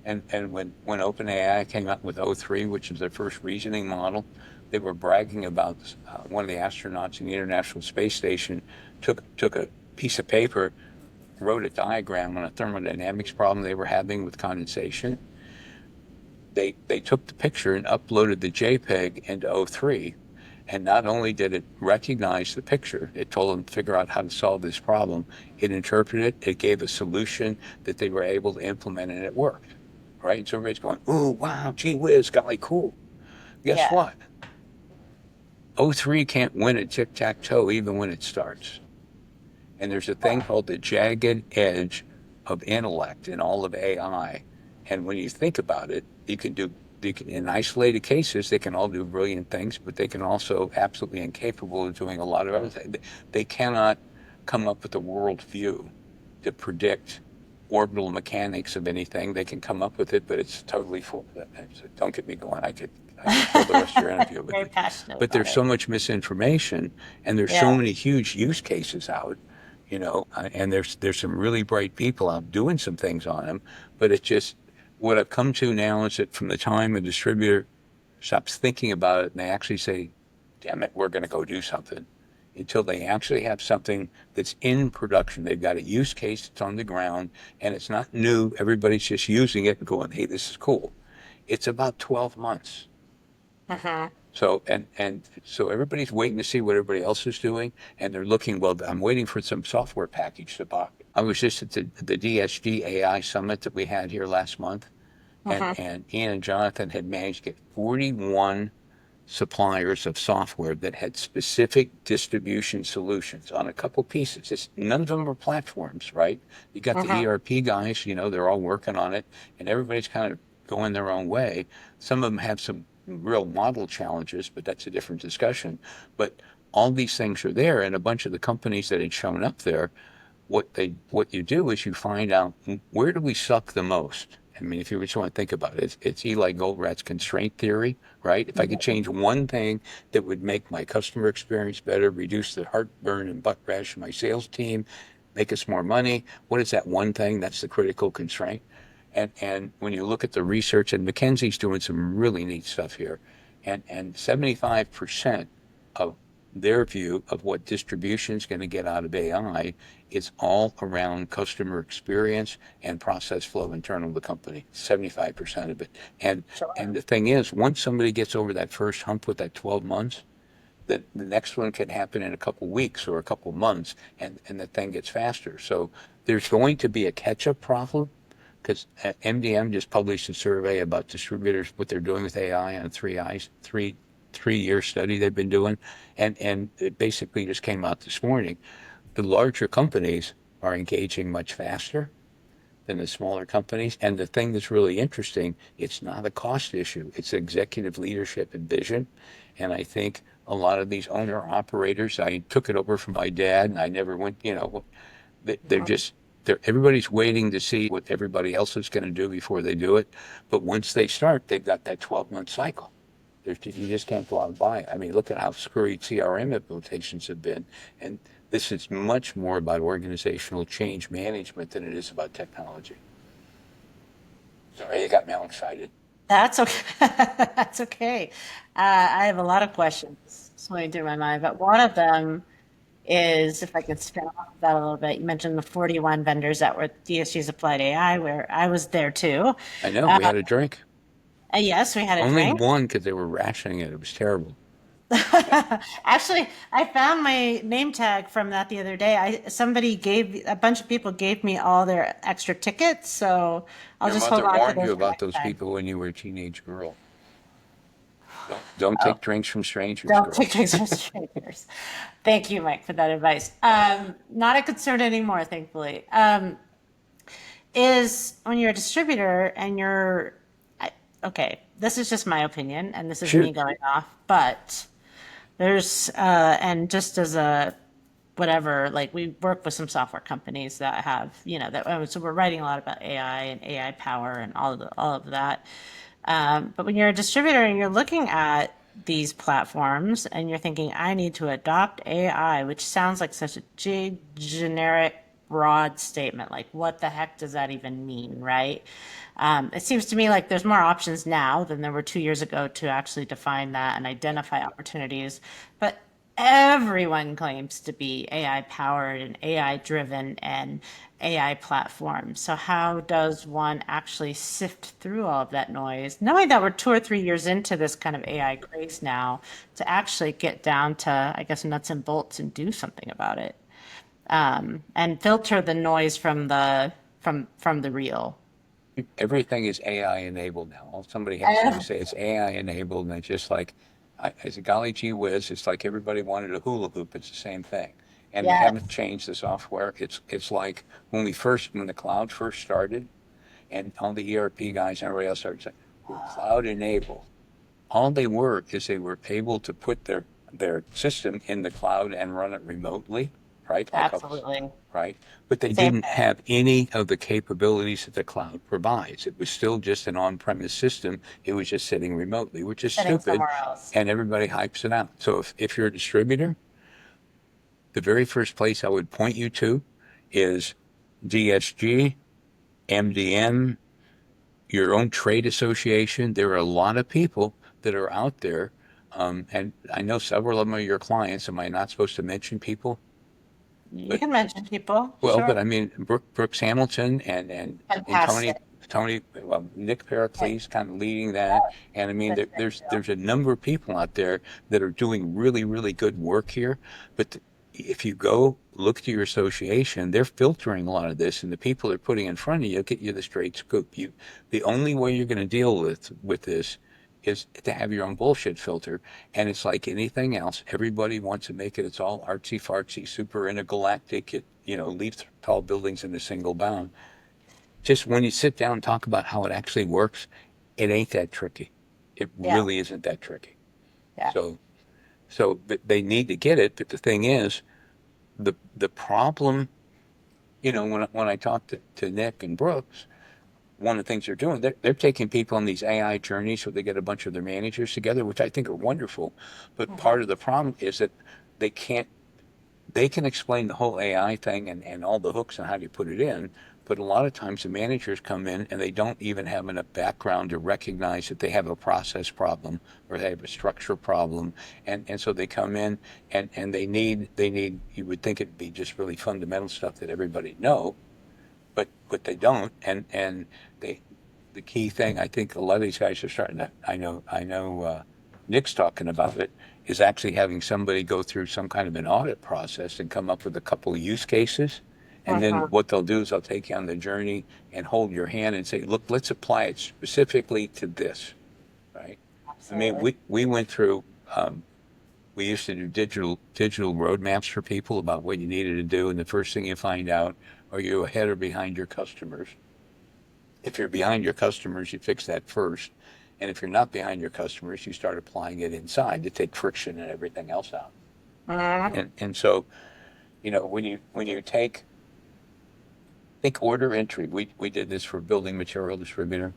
And when OpenAI came out with O3, which is their first reasoning model, they were bragging about one of the astronauts in the International Space Station took a piece of paper, wrote a diagram on a thermodynamics problem they were having with condensation. They took the picture and uploaded the JPEG into O3. And not only did it recognize the picture, it told them to figure out how to solve this problem. It interpreted it, it gave a solution that they were able to implement, and it worked. Right? So everybody's going, "Ooh, wow, gee whiz, golly, cool." Guess Yeah. what? O3 can't win at tic tac toe even when it starts. And there's a thing called the jagged edge of intellect in all of AI. And when you think about it, in isolated cases, they can all do brilliant things, but they can also absolutely incapable of doing a lot of other things. They cannot come up with a world view to predict orbital mechanics of anything. They can come up with it, but it's totally full. Don't get me going. I could fill the rest of your interview with Very it. passionate But about there's it. so much misinformation, and there's so Yeah. many huge use cases out, and there's some really bright people out doing some things on them. But it's just what I've come to now is that from the time a distributor stops thinking about it and they actually say, "Damn it, we're going to go do something," until they actually have something that's in production. They've got a use case that's on the ground and it's not new. Everybody's just using it and going, "Hey, this is cool." It's about 12 months. Uh-huh. So everybody's waiting to see what everybody else is doing, and they're looking. Well, I'm waiting for some software package to pop. I was just at the DSG AI summit that we had here last month, Uh-huh. and Ian and Jonathan had managed to get 41 suppliers of software that had specific distribution solutions on a couple pieces. None of them are platforms, right? You got the Uh-huh. ERP guys, they're all working on it, and everybody's kind of going their own way. Some of them have some real model challenges, but that's a different discussion. But all these things are there, and a bunch of the companies that had shown up there, what you do is you find out where do we suck the most, I mean, if you just want to think about it, it's Eli Goldratt's constraint theory, right? If I could change one thing that would make my customer experience better, reduce the heartburn and butt rash of my sales team, make us more money, what is that one thing? That's the critical constraint. And when you look at the research, and McKinsey's doing some really neat stuff here, and 75% of their view of what distribution is going to get out of AI is all around customer experience and process flow internal to the company. 75% of it. And the thing is, once somebody gets over that first hump with that 12 months, the next one can happen in a couple weeks or a couple months, and the thing gets faster. So there's going to be a catch-up problem because MDM just published a survey about distributors, what they're doing with AI on three-year study they've been doing, and it basically just came out this morning. The larger companies are engaging much faster than the smaller companies. And the thing that's really interesting, it's not a cost issue. It's executive leadership and vision. And I think a lot of these owner operators, I took it over from my dad and I never went, they're just, everybody's waiting to see what everybody else is going to do before they do it. But once they start, they've got that 12-month cycle. You just can't go out and buy it. I mean, look at how screwy CRM implementations have been. And this is much more about organizational change management than it is about technology. Sorry, you got me all excited. That's okay. That's okay. I have a lot of questions swimming through my mind, but one of them is if I could spin off of that a little bit. You mentioned the 41 vendors that were DSG's Applied AI, where I was there too. I know, we Uh, had a drink. yes, we had a Only drink. one because they were rationing it. It was terrible. Actually, I found my name tag from that the other day. A bunch of people gave me all their extra tickets, so I'll Your just hold mother on to warned you those for about next those time. people when you were a teenage girl. Don't Oh, take drinks from strangers, don't girl. take pictures of strangers. Thank you, Mike, for that advice. Not a concern anymore, thankfully. Is when you're a distributor and okay, this is just my opinion, and this is me Shoot. going off, but and just as a whatever, like we work with some software companies that have, so we're writing a lot about AI and AI power and all of that. But when you're a distributor and you're looking at these platforms and you're thinking, I need to adopt AI, which sounds like such a generic, broad statement. Like, what the heck does that even mean, right? It seems to me like there's more options now than there were 2 years ago to actually define that and identify opportunities. But everyone claims to be AI powered and AI driven and AI platforms. So how does one actually sift through all of that noise, knowing that we're 2 or 3 years into this kind of AI craze now, to actually get down to, I guess, nuts and bolts and do something about it, and filter the noise from the real. Everything is AI enabled now. All somebody has to do is say it's AI enabled, and it's just like, as a golly gee whiz, it's like everybody wanted a hula hoop. It's the same thing, and they haven't Yes. changed the software. It's like when the cloud first started, and all the ERP guys and everybody else started saying we're cloud enabled. All they were is they were able to put their system in the cloud and run it remotely, right? Absolutely. Right? But they Same didn't thing. have any of the capabilities that the cloud provides. It was still just an on-premise system. It was just sitting remotely, which is Sitting stupid, somewhere else. and everybody hypes it out. So if you're a distributor, the very first place I would point you to is DSG, MDM, your own trade association. There are a lot of people that are out there, and I know several of them are your clients. Am I not supposed to mention people? You But can mention people, but sure. I mean Brooks Hamilton and Fantastic. Well, Nick Yeah, Pericles kind of leading that, and I mean good, good there's deal. a number of people out there that are doing really good work here, but if you go look to your association, they're filtering a lot of this, and the people they're putting in front of you get you the straight scoop. The only way you're going to deal with this is to have your own bullshit filter. And it's like anything else. Everybody wants to make it. It's all artsy fartsy, super intergalactic. Leaves tall buildings in a single bound. Just when you sit down and talk about how it actually works, it ain't that tricky. It Yeah, really isn't that tricky. yeah. So, but they need to get it. But the thing is, the problem, when I talk to Nick and Brooks, one of the things they're doing, they're taking people on these AI journeys where they get a bunch of their managers together, which I think are wonderful. But part of the problem is that they can't, they can explain the whole AI thing and all the hooks and how you put it in. But a lot of times the managers come in and they don't even have enough background to recognize that they have a process problem or they have a structure problem. And so they come in and they need, you would think it'd be just really fundamental stuff that everybody know, but they don't. And they, the key thing, I think a lot of these guys are starting to, I know Nick's talking about it, is actually having somebody go through some kind of an audit process and come up with a couple of use cases. And then Mhm. what they'll do is they'll take you on the journey and hold your hand and say, look, let's apply it specifically to this, right? I mean, Absolutely. we went through, we used to do digital roadmaps for people about what you needed to do. And the first thing you find out, are you ahead or behind your customers? If you're behind your customers, you fix that first. And if you're not behind your customers, you start applying it inside to take friction and everything else out. Mhm. And so, when you take think order entry, we did this for building material distributor,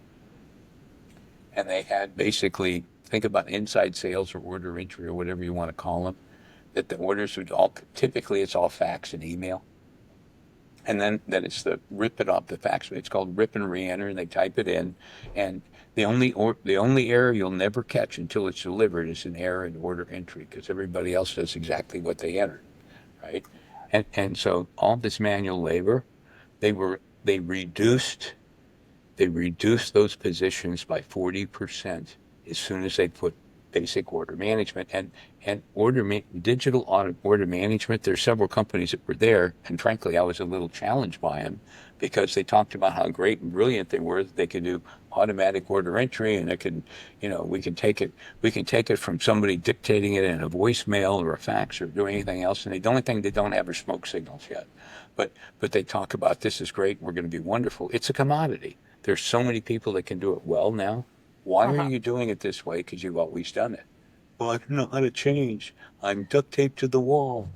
and they had basically think about inside sales or order entry or whatever you want to call them. That the orders would all typically it's all fax and email. And then it's the rip it off the fax. It's called rip and re-enter, and they type it in. And the only error you'll never catch until it's delivered is an error in order entry because everybody else does exactly what they entered, right? And so all this manual labor, they were they reduced those positions by 40% as soon as they put basic order management and digital order management. There's several companies that were there, and frankly, I was a little challenged by them because they talked about how great and brilliant they were. That they could do automatic order entry, and it could, we can take it from somebody dictating it in a voicemail or a fax or do anything else. And the only thing they don't have are smoke signals yet. But they talk about this is great. We're going to be wonderful. It's a commodity. There's so many people that can do it well now. Why are Mhm. you doing it this way? Because you've always done it. Well, I don't know how to change. I'm duct taped to the wall.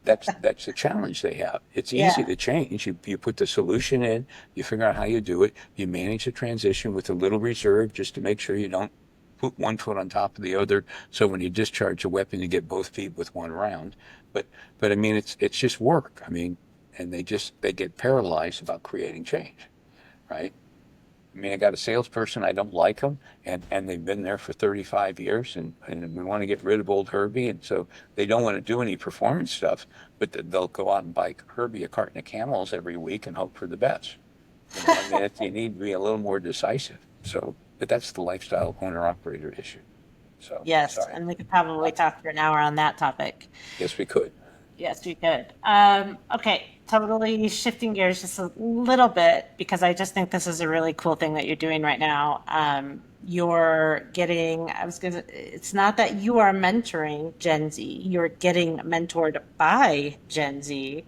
That's the challenge they have. It's easy Yeah. to change. You put the solution in, you figure out how you do it, you manage the transition with a little reserve just to make sure you don't put one foot on top of the other. So when you discharge a weapon, you get both feet with one round. But I mean, it's just work. I mean, and they get paralyzed about creating change, right? I mean, I got a salesperson, I don't like them, and they've been there for 35 years, and we want to get rid of old Herbie, and so they don't want to do any performance stuff, but they'll go out and buy Herbie a carton of Camels every week and hope for the best. I mean, you need to be a little more decisive. So, but that's the lifestyle owner operator issue. So, Yes, sorry. and we could probably talk for an hour on that topic. Yes, we could. Yes, we could. Okay, totally shifting gears just a little bit because I just think this is a really cool thing that you're doing right now. You're getting, it's not that you are mentoring Gen Z, you're getting mentored by Gen Z.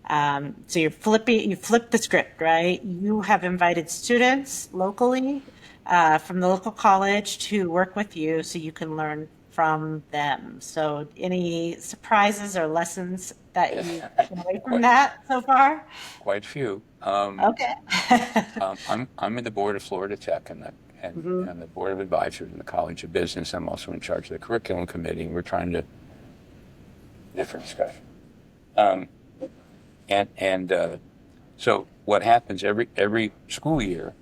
So you flip the script, right? You have invited students locally from the local college to work with you so you can learn from them. So, any surprises or lessons that you've taken away from quite, that so far? quite a few. Okay. I'm in the board of Florida Tech Mhm. and the board of advisors in the College of Business. I'm also in charge of the curriculum committee. We're trying to different discussion. Um, and so what happens every school year?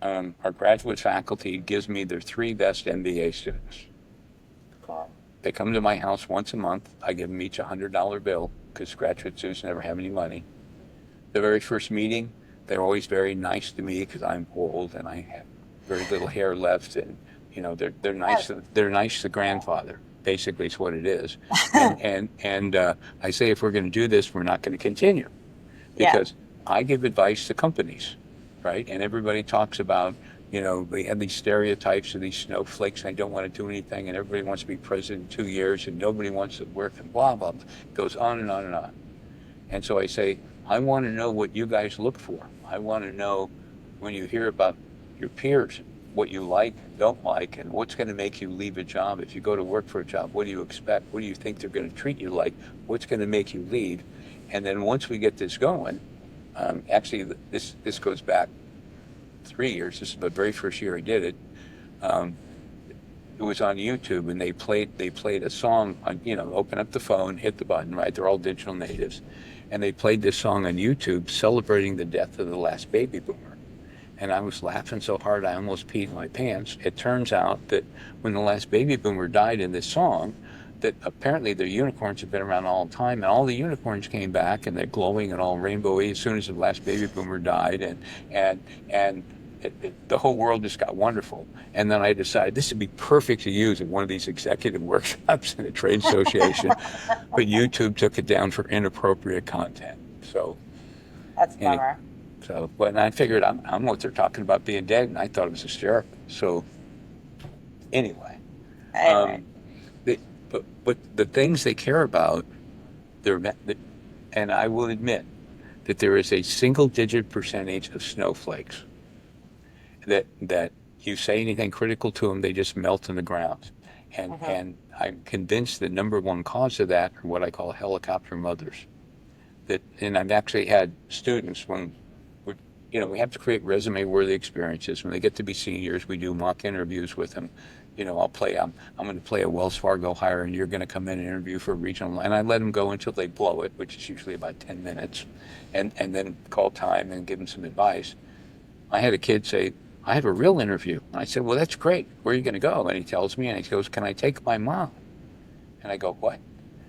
Our graduate faculty gives me their three best MBA students. They come to my house once a month. I give them each $100 bill because graduate students never have any money. The very first meeting, they're always very nice to me because I'm old and I have very little hair left, and they're nice. They're nice to grandfather. Basically, is what it is. And I say if we're going to do this, we're not going to continue Yeah. because I give advice to companies, right? And everybody talks about, they have these stereotypes of these snowflakes. And I don't want to do anything, and everybody wants to be president in 2 years, and nobody wants to work, and blah blah. It goes on and on and on. And so I say, I want to know what you guys look for. I want to know when you hear about your peers, what you like, don't like, and what's going to make you leave a job. If you go to work for a job, what do you expect? What do you think they're going to treat you like? What's going to make you leave? And then once we get this going, actually, this goes back. 3 years. This is the very first year I did it. Um, it was on YouTube, and they played a song on, open up the phone, hit the button, right? They're all digital natives, and they played this song on YouTube celebrating the death of the last baby boomer. And I was laughing so hard I almost peed my pants. It turns out that when the last baby boomer died in this song, that apparently the unicorns have been around all the time, and all the unicorns came back, and they're glowing and all rainbowy as soon as the last baby boomer died, and the whole world just got wonderful. And then I decided this would be perfect to use at one of these executive workshops in a trade association, but YouTube took it down for inappropriate content. So, That's a any, bummer. but I figured I'm what they're talking about being dead, and I thought it was hysterical. So, anyway, Anyway, um, the, but the things they care about, they're, and I will admit that there is a single-digit percentage of snowflakes that you say anything critical to them, they just melt in the ground. And I'm convinced the number one cause of that are what I call helicopter mothers. And I've actually had students when we have to create resume-worthy experiences. When they get to be seniors, we do mock interviews with them. I'm going to play a Wells Fargo hire, and you're going to come in and interview for a regional, and I let them go until they blow it, which is usually about 10 minutes, and then call time and give them some advice. I had a kid say, I have a real interview. And I said, well, that's great. Where are you going to go? And he tells me, and he goes, can I take my mom? And I go, what?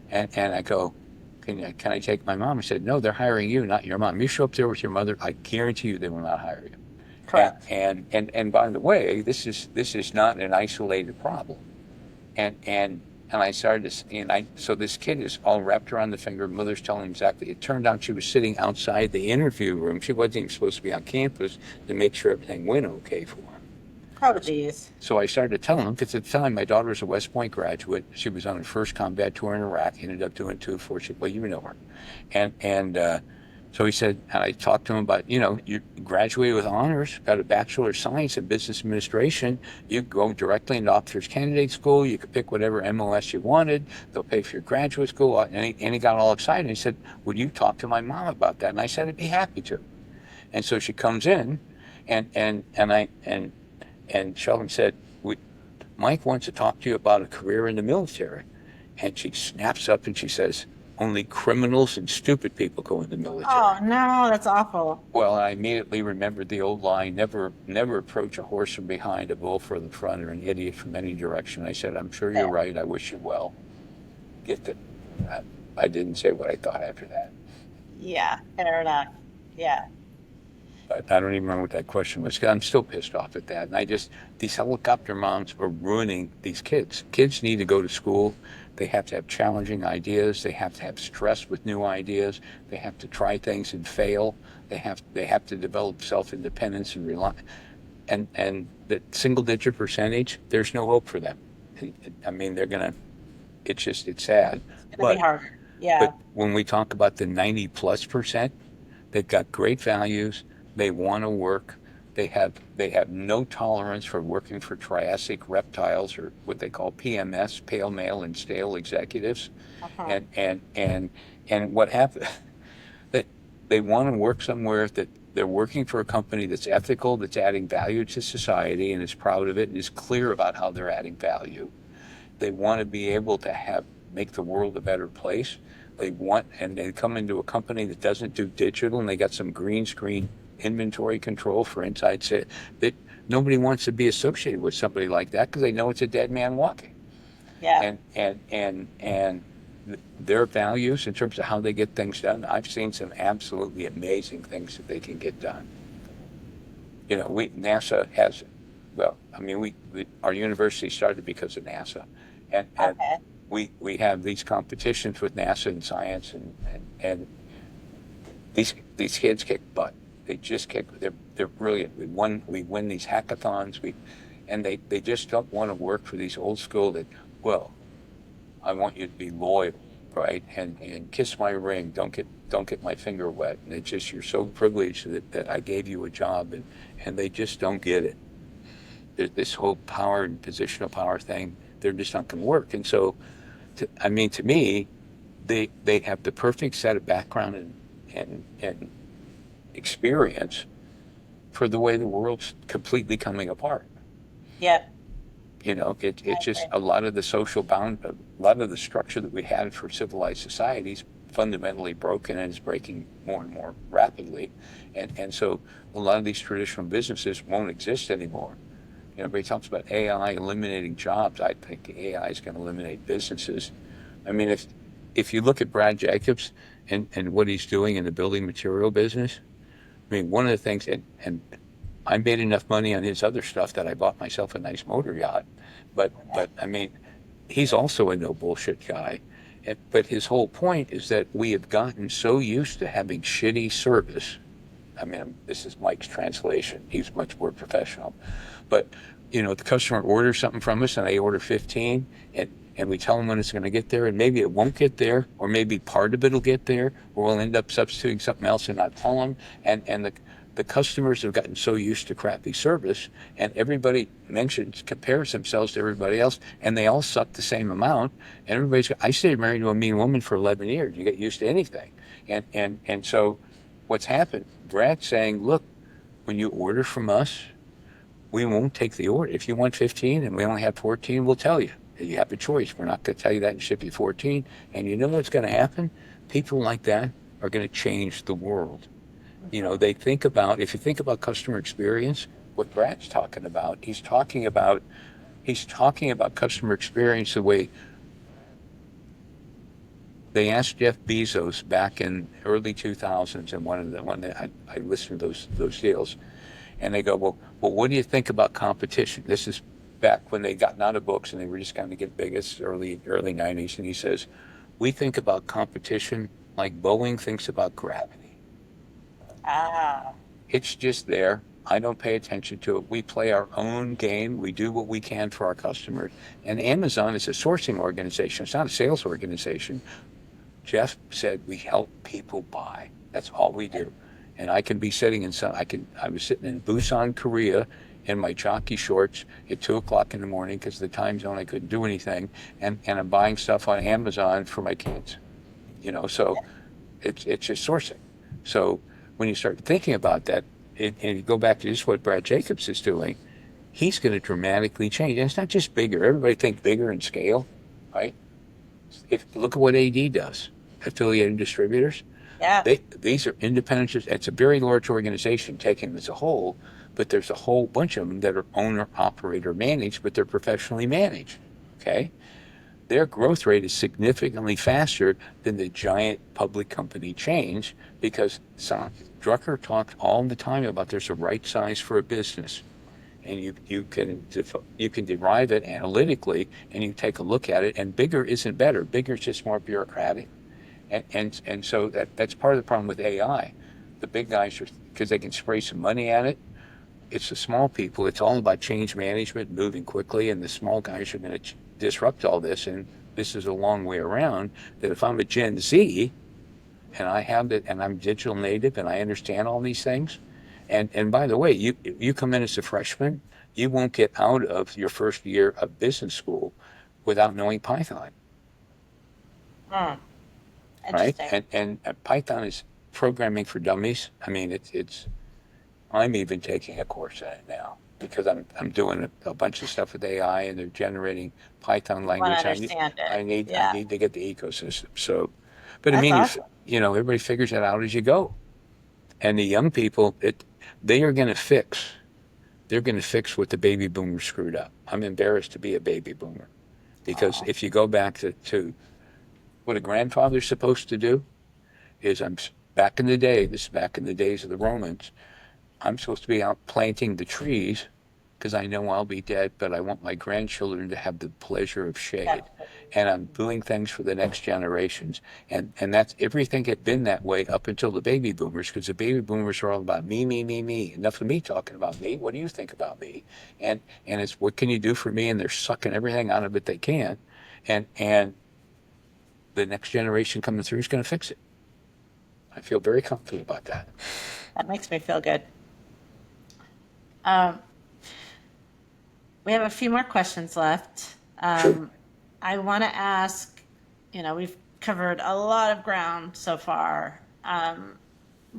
And I go, can I take my mom? He said, no, they're hiring you, not your mom. You show up there with your mother, I guarantee you they will not hire you. correct. And by the way, this is not an isolated problem. And I started to, so this kid is all wrapped around the finger. Mother's telling him exactly. It turned out she was sitting outside the interview room. She wasn't even supposed to be on campus to make sure everything went okay for him. Oh, geez. So I started telling him, because at the time my daughter was a West Point graduate. She was on her first combat tour in Iraq. Ended up doing 2 for she. Well, you know her. And so he said, and I talked to him about, you graduated with honors, got a Bachelor of Science in Business Administration. You go directly into officer's candidate school. You could pick whatever MOS you wanted. They'll pay for your graduate school. And he got all excited. He said, would you talk to my mom about that? And I said, I'd be happy to. And so she comes in, and Sheldon said, Mike wants to talk to you about a career in the military. And she snaps up and she says, only criminals and stupid people go in the military. Oh, no, that's awful. Well, I immediately remembered the old line, never approach a horse from behind, a bull from the front, or an idiot from any direction. I said, I'm sure you're right. I wish you well. I didn't say what I thought after that. Yeah, fair enough. Yeah. But I don't even remember what that question was. I'm still pissed off at that. And these helicopter moms are ruining these kids. Kids need to go to school. They have to have challenging ideas. They have to have stress with new ideas. They have to try things and fail. They have to develop self-independence and rely. And the single-digit percentage, there's no hope for them. I mean, it's sad. It's going to be hard. Yeah. But when we talk about the 90+%, they've got great values. They want to work. They have no tolerance for working for Triassic reptiles, or what they call PMS, pale, male, and stale executives. Uh-huh. And what happened? That they want to work somewhere that they're working for a company that's ethical, that's adding value to society, and is proud of it, and is clear about how they're adding value. They want to be able to make the world a better place. And they come into a company that doesn't do digital, and they got some green screen inventory control for inside sales. That nobody wants to be associated with somebody like that because they know it's a dead man walking. Yeah. And their values in terms of how they get things done, I've seen some absolutely amazing things that they can get done. NASA has, our university started because of NASA, and Okay. we have these competitions with NASA in science, and these kids kick butt. They just kick. They're brilliant. We win these hackathons. And they just don't want to work for these old school that, well, I want you to be loyal, right? And kiss my ring. Don't get my finger wet. And it's just, you're so privileged that I gave you a job, and they just don't get it. This whole power and positional power thing, they're just not going to work. And so, to me, they have the perfect set of background and experience, for the way the world's completely coming apart. Yep. You know, I it's just agree. a lot of the social bound, a lot of the structure that we had for civilized societies fundamentally broken and is breaking more and more rapidly. And so a lot of these traditional businesses won't exist anymore. You know, everybody talks about AI eliminating jobs. I think AI is going to eliminate businesses. I mean, if you look at Brad Jacobs and what he's doing in the building material business, I mean, one of the things, and I made enough money on his other stuff that I bought myself a nice motor yacht. But I mean, he's also a no bullshit guy. But his whole point is that we have gotten so used to having shitty service. I mean, this is Mike's translation. He's much more professional. But, you know, the customer orders something from us and they order 15 and we tell them when it's going to get there and maybe it won't get there or maybe part of it will get there or we'll end up substituting something else and not tell them. And the customers have gotten so used to crappy service and everybody compares themselves to everybody else and they all suck the same amount. And I stayed married to a mean woman for 11 years. You get used to anything. And so what's happened, Brad's saying, look, when you order from us, we won't take the order. If you want 15 and we only have 14, we'll tell you. You have a choice. We're not going to tell you that and ship you 14. And you know what's going to happen? People like that are going to change the world. You know, if you think about customer experience, what Brad's talking about, he's talking about customer experience the way they asked Jeff Bezos back in early 2000s and I listened to those deals. And they go, well, what do you think about competition? This is back when they gotten out of books and they were just kind of get big. It's early 90s. And he says, we think about competition like Boeing thinks about gravity. Ah, It's just there. I don't pay attention to it. We play our own game. We do what we can for our customers. And Amazon is a sourcing organization. It's not a sales organization. Jeff said we help people buy. That's all we do. And I can be sitting I was sitting in Busan, Korea in my jockey shorts at 2 o'clock in the morning because the time zone I couldn't do anything. And I'm buying stuff on Amazon for my kids, you know, so it's just sourcing. So when you start thinking about that and you go back to just what Brad Jacobs is doing, he's going to dramatically change. And it's not just bigger. Everybody thinks bigger in scale, right? Look at what AD does, affiliated distributors. yeah. These are independent. It's a very large organization taken as a whole, but there's a whole bunch of them that are owner, operator, managed, but they're professionally managed. Okay, their growth rate is significantly faster than the giant public company chains because Drucker talked all the time about there's a right size for a business and you can derive it analytically and you take a look at it and bigger isn't better. Bigger is just more bureaucratic. And so that's part of the problem with AI. The big guys are because they can spray some money at it. It's the small people. It's all about change management, moving quickly, and the small guys are going to disrupt all this. And this is a long way around. That if I'm a Gen Z and I have it, and I'm digital native, and I understand all these things, and by the way, you come in as a freshman, you won't get out of your first year of business school without knowing Python, Hmm. right? Interesting. And Python is programming for dummies. I mean, it's I'm even taking a course in it now because I'm doing a bunch of stuff with AI and they're generating Python You want to language. understand it. I Yeah. need to get the ecosystem. So, but I That's mean, awesome. you know, everybody figures that out as you go. And the young people, they are going to fix. They're going to fix what the baby boomers screwed up. I'm embarrassed to be a baby boomer because Oh, if you go back to what a grandfather's supposed to do, is back in the day. This is back in the days of the Romans. I'm supposed to be out planting the trees because I know I'll be dead, but I want my grandchildren to have the pleasure of shade. that's And I'm doing things for the next generations. And that's everything had been that way up until the baby boomers, because the baby boomers are all about me, me, me, me. Enough of me talking about me. What do you think about me? And it's what can you do for me? And they're sucking everything out of it they can. And the next generation coming through is going to fix it. I feel very confident about that. that makes me feel good. Um, we have a few more questions left. Sure. I want to ask, we've covered a lot of ground so far.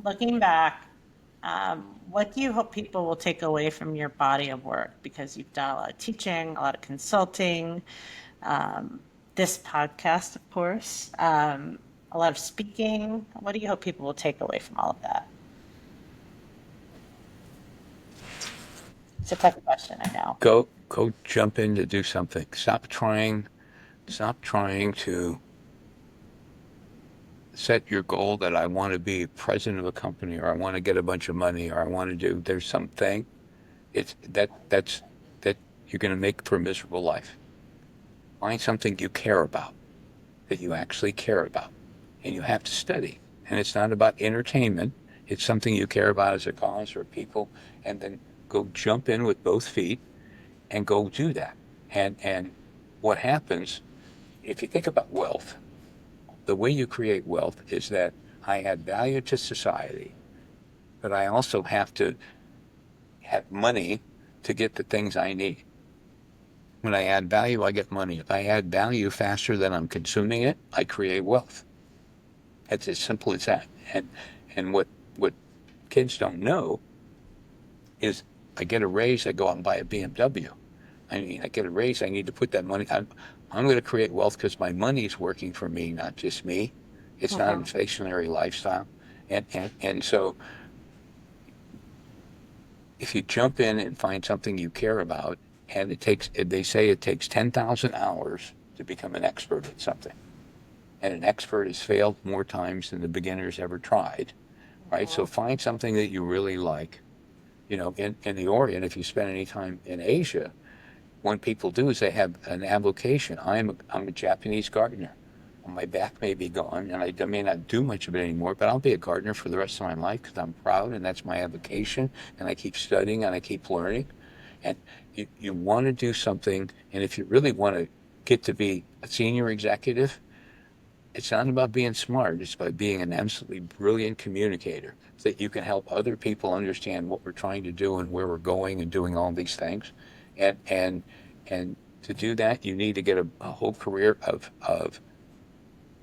Looking back, What do you hope people will take away from your body of work? Because you've done a lot of teaching, a lot of consulting, um, this podcast, of course, a lot of speaking. What do you hope people will take away from all of that? It's a tough question, I know. Go jump in to do something. Stop trying to set your goal that I want to be president of a company, or I want to get a bunch of money, or I want to do, there's something. That you're going to make for a miserable life. Find something you care about, that you actually care about, and you have to study. And it's not about entertainment. It's something you care about as a cause or people, and then go jump in with both feet and go do that. And what happens if you think about wealth? The way you create wealth is that I add value to society, but I also have to have money to get the things I need. When I add value, I get money. If I add value faster than I'm consuming it, I create wealth. It's as simple as that. And what kids don't know is I get a raise, I go out and buy a BMW. I mean, I get a raise, I need to put that money. I'm going to create wealth because my money is working for me, not just me. It's not an inflationary lifestyle. And so if you jump in and find something you care about, and they say it takes 10,000 hours to become an expert at something. And an expert has failed more times than the beginner's ever tried, right? So find something that you really like. You know, in the Orient, if you spend any time in Asia, what people do is they have an avocation. I'm a Japanese gardener. My back may be gone, and I may not do much of it anymore, but I'll be a gardener for the rest of my life because I'm proud, and that's my avocation, and I keep studying, and I keep learning. And you want to do something, and if you really want to get to be a senior executive, it's not about being smart. It's about being an absolutely brilliant communicator so that you can help other people understand what we're trying to do and where we're going and doing all these things. And to do that, you need to get a whole career of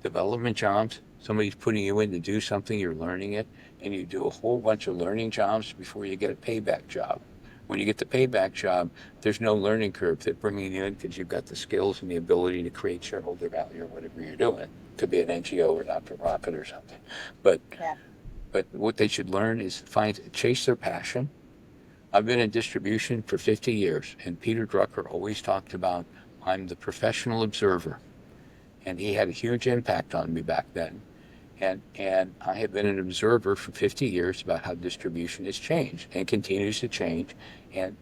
development jobs. Somebody's putting you in to do something, you're learning it, and you do a whole bunch of learning jobs before you get a payback job. When you get the payback job, there's no learning curve. They're bringing you in because you've got the skills and the ability to create shareholder value or whatever you're doing. It could be an NGO or not-for-profit or something. But Yeah. but what they should learn is chase their passion. I've been in distribution for 50 years, and Peter Drucker always talked about, I'm the professional observer. And he had a huge impact on me back then. And I have been an observer for 50 years about how distribution has changed and continues to change. And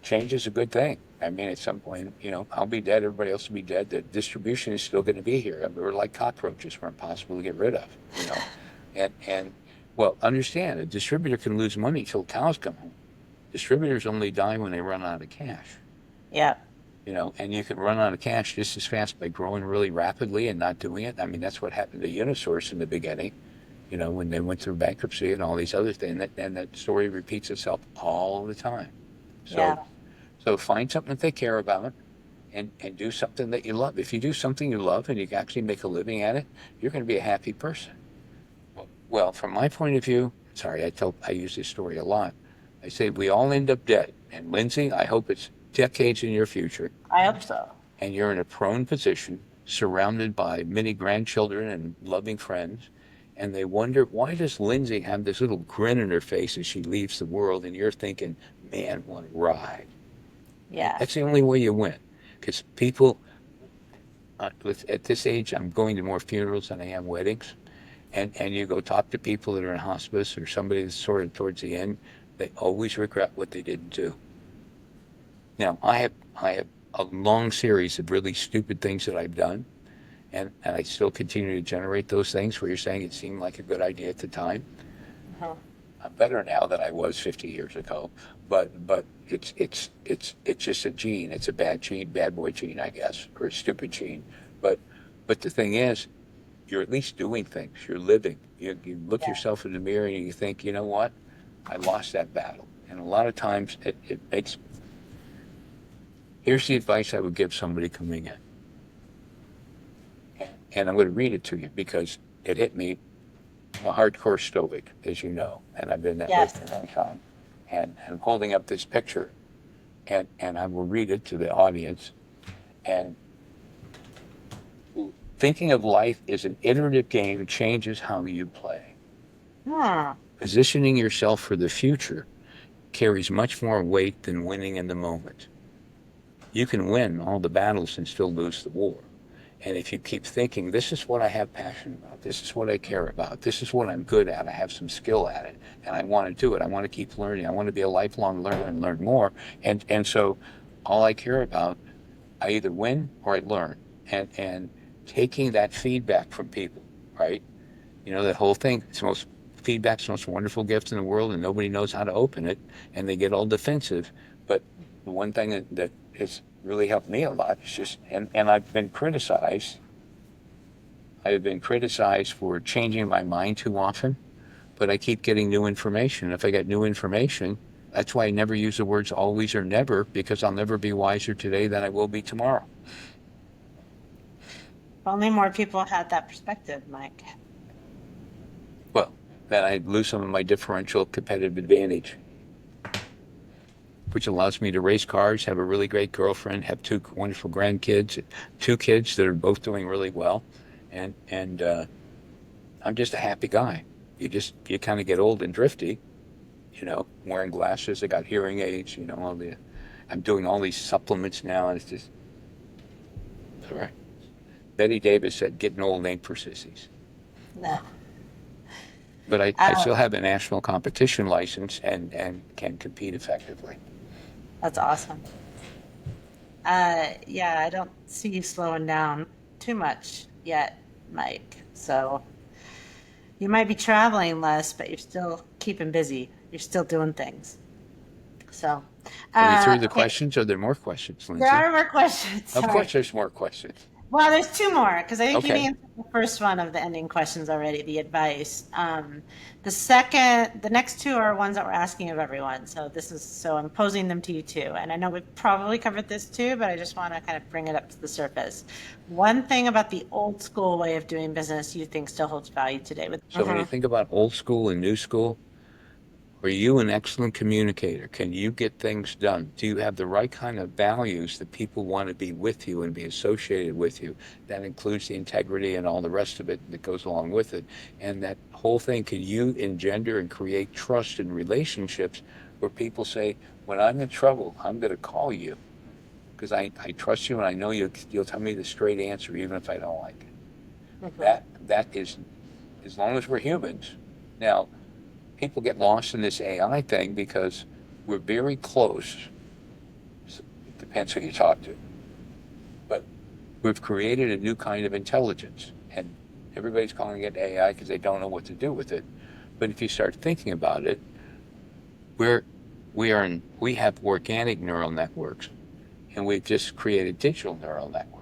change is a good thing. I mean, at some point, you know, I'll be dead, everybody else will be dead. The distribution is still going to be here. I mean, we're like cockroaches, we're impossible to get rid of, you know. And well, understand, a distributor can lose money till cows come home. Distributors only die when they run out of cash. Yeah. You know, and you can run out of cash just as fast by growing really rapidly and not doing it. I mean, that's what happened to Unisource in the beginning, you know, when they went through bankruptcy and all these other things. And that story repeats itself all the time. Yeah. So find something that they care about and do something that you love. If you do something you love and you can actually make a living at it, you're going to be a happy person. Well, from my point of view, sorry, I use this story a lot. I say we all end up dead. And Lindsay, I hope it's decades in your future, I hope so. and you're in a prone position, surrounded by many grandchildren and loving friends, and they wonder, why does Lindsay have this little grin on her face as she leaves the world? And you're thinking, man, what a ride. Yeah. That's the only way you win. Because people, at this age, I'm going to more funerals than I am weddings. And you go talk to people that are in hospice or somebody that's sort of towards the end, they always regret what they didn't do. Now, I have a long series of really stupid things that I've done, and I still continue to generate those things where you're saying it seemed like a good idea at the time. Uh-huh. I'm better now than I was 50 years ago, but it's just a gene. It's a bad gene, bad boy gene, I guess, or a stupid gene. But the thing is, you're at least doing things. You're living. You look Yeah. yourself in the mirror and you think, you know what? I lost that battle. And a lot of times it makes. Here's the advice I would give somebody coming in. And I'm going to read it to you because it hit me a hardcore stoic, as you know, and I've been that way Yes. for a long time. And I'm holding up this picture, and I will read it to the audience. And thinking of life as an iterative game changes how you play. Hmm. Positioning yourself for the future carries much more weight than winning in the moment. You can win all the battles and still lose the war. And if you keep thinking, this is what I have passion about, this is what I care about, this is what I'm good at, I have some skill at it, and I want to do it, I want to keep learning, I want to be a lifelong learner and learn more. And so all I care about, I either win or I learn. And taking that feedback from people, right? You know, that whole thing, it's the most feedback's the most wonderful gift in the world, and nobody knows how to open it, and they get all defensive. But the one thing that has really helped me a lot is just, and I've been criticized. I've been criticized for changing my mind too often, but I keep getting new information. If I get new information, that's why I never use the words always or never, because I'll never be wiser today than I will be tomorrow. If only more people had that perspective, Mike. Well, then I lose some of my differential competitive advantage, which allows me to race cars, have a really great girlfriend, have two wonderful grandkids, two kids that are both doing really well, and I'm just a happy guy. You kind of get old and drifty, you know, wearing glasses. I got hearing aids, you know, I'm doing all these supplements now, and it's just all right. Betty Davis said, "Getting old ain't for sissies." No. But I Uh, still have a national competition license and can compete effectively. that's awesome. Yeah, I don't see you slowing down too much yet, Mike. So you might be traveling less, but you're still keeping busy. You're still doing things. So, Are we through the okay, questions? Are there more questions, there Lindsay? are more questions. Of Sorry. course, there's more questions. Well, there's two more because I think you've Okay. answered the first one of the ending questions already, the advice. The next two are ones that we're asking of everyone. So I'm posing them to you too. And I know we've probably covered this too, but I just want to kind of bring it up to the surface. One thing about the old school way of doing business you think still holds value today with. So when you think about old school and new school, are you an excellent communicator? Can you get things done? Do you have the right kind of values that people want to be with you and be associated with you? That includes the integrity and all the rest of it that goes along with it. And that whole thing, can you engender and create trust in relationships where people say, when I'm in trouble, I'm going to call you because I trust you and I know you'll tell me the straight answer even if I don't like it. Mhm. That is, as long as we're humans. Now, people get lost in this AI thing because we're very close. It depends who you talk to. But we've created a new kind of intelligence. And everybody's calling it AI because they don't know what to do with it. But if you start thinking about it, we're, we have organic neural networks and we've just created digital neural networks.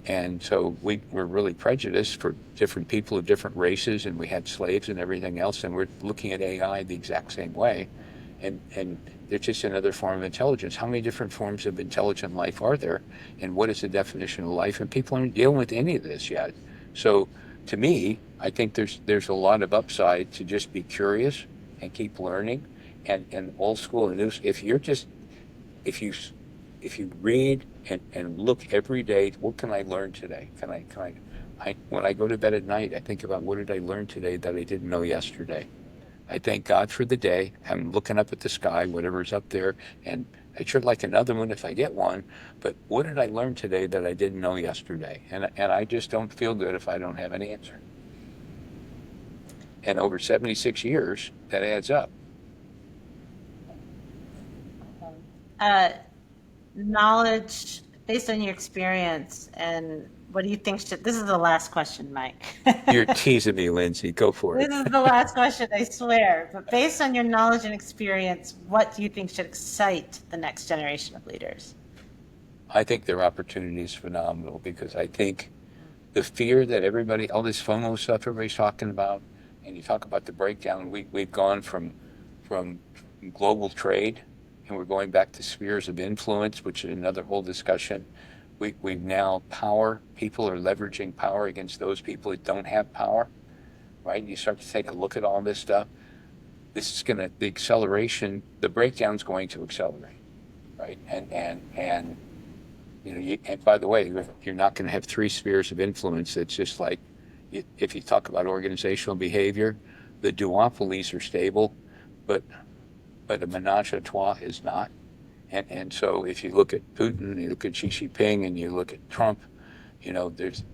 And so we're really prejudiced for different people of different races, and we had slaves and everything else, and we're looking at AI the exact same way. And they're just another form of intelligence. How many different forms of intelligent life are there? And what is the definition of life? And people aren't dealing with any of this yet. So to me, I think there's a lot of upside to just be curious and keep learning. And old school and new, if you if you read and look every day, what can I learn today? When I go to bed at night, I think about what did I learn today that I didn't know yesterday. I thank God for the day. I'm looking up at the sky, whatever's up there, and I'd sure like another one if I get one. But what did I learn today that I didn't know yesterday? And I just don't feel good if I don't have an answer. And over 76 years, that adds up. Uh, Knowledge based on your experience and what do you think this is the last question, Mike. You're teasing me, Lindsay. Go for This it. is the last question, I swear. But based on your knowledge and experience, what do you think should excite the next generation of leaders? I think their opportunity is phenomenal because I think the fear that everybody, all this FOMO stuff everybody's talking about, and you talk about the breakdown, we've gone from global trade and we're going back to spheres of influence, which is another whole discussion. We've now power, people are leveraging power against those people that don't have power. right? You start to take a look at all this stuff. The acceleration, the breakdown's going to accelerate, right? And and by the way, you're not going to have three spheres of influence. It's just like, if you talk about organizational behavior, the duopolies are stable, but a menage a trois is not. And so if you look at Putin, you look at Xi Jinping, and you look at Trump, there's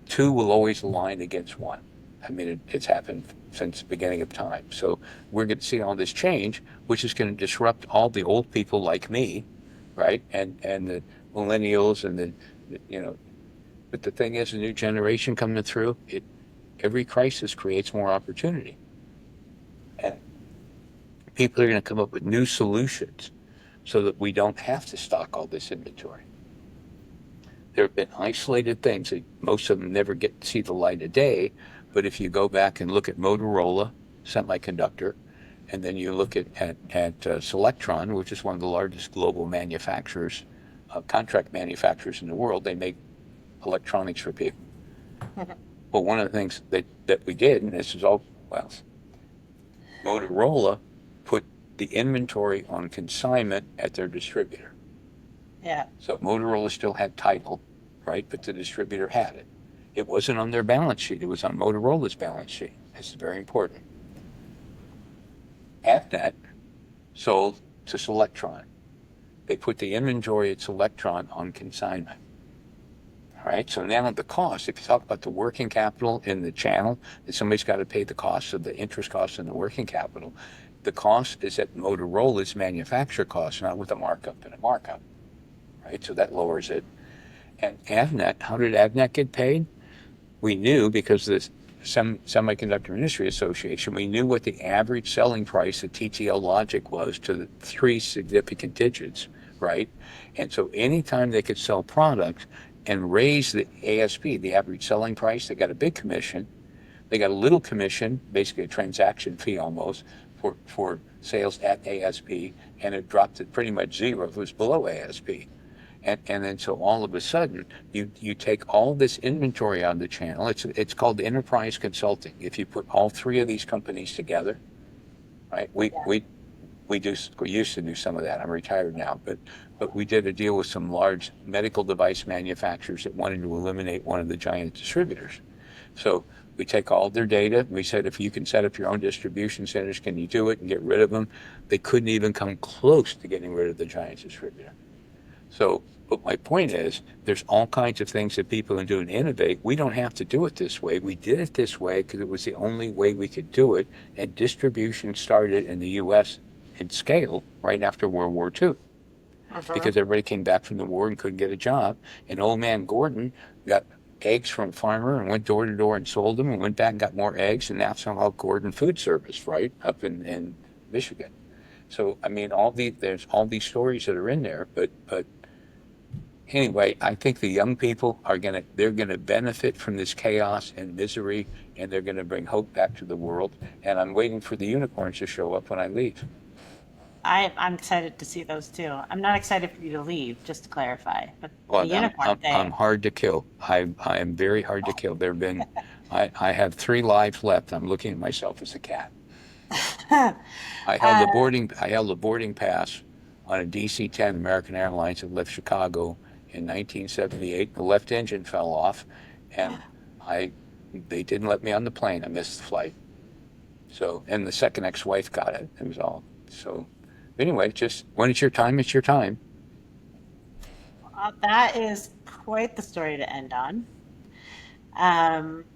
two will always align against one. I mean, it's happened since the beginning of time. So we're going to see all this change, which is going to disrupt all the old people like me, right? And the millennials and but the thing is, a new generation coming through, every crisis creates more opportunity. And people are going to come up with new solutions so that we don't have to stock all this inventory. There have been isolated things that most of them never get to see the light of day. But if you go back and look at Motorola, semiconductor, and then you look at Selectron, which is one of the largest global manufacturers, contract manufacturers in the world, they make electronics for people. Well, one of the things that we did, and this is all, well, Motorola put the inventory on consignment at their distributor. Yeah. So Motorola still had title, right? But the distributor had it. It wasn't on their balance sheet. It was on Motorola's balance sheet. This is very important. Avnet sold to Selectron. They put the inventory at Selectron on consignment. All right. So now the cost, if you talk about the working capital in the channel, that somebody's got to pay the cost of the interest cost in the working capital, the cost is at Motorola's manufacturer cost, not with a markup and a markup. Right? So that lowers it. And Avnet, how did Avnet get paid? We knew because of the Semiconductor Industry Association, we knew what the average selling price of TTL Logic was to the three significant digits, right? And so anytime they could sell product and raise the ASP, the average selling price, they got a big commission. They got a little commission, basically a transaction fee almost, for sales at ASP, and it dropped to pretty much zero. It was below ASP. And then so all of a sudden, you take all this inventory on the channel. It's called enterprise consulting. If you put all three of these companies together, right? We used to do some of that. I'm retired now, but we did a deal with some large medical device manufacturers that wanted to eliminate one of the giant distributors. So we take all their data. We said, if you can set up your own distribution centers, can you do it and get rid of them? They couldn't even come close to getting rid of the giant distributor. So, but my point is, there's all kinds of things that people can do and innovate. We don't have to do it this way. We did it this way because it was the only way we could do it. And distribution started in the U.S. in scale right after World War II, because everybody came back from the war and couldn't get a job. And old man Gordon got eggs from a farmer and went door to door and sold them, and went back and got more eggs, and that's how Gordon Food Service, right, up in Michigan. So I mean, there's all these stories that are in there, but anyway, I think the young people they're gonna benefit from this chaos and misery, and they're gonna bring hope back to the world. And I'm waiting for the unicorns to show up when I leave. I'm excited to see those too. I'm not excited for you to leave, just to clarify. But the Well, unicorn I'm thing, hard to kill. I am very hard to kill. I have 3 lives left. I'm looking at myself as a cat. I held a boarding pass on a DC-10 American Airlines that left Chicago in 1978. The left engine fell off, and they didn't let me on the plane. I missed the flight. So, and the second ex-wife got it. It was all. So, anyway, just when it's your time, it's your time. that is quite the story to end on.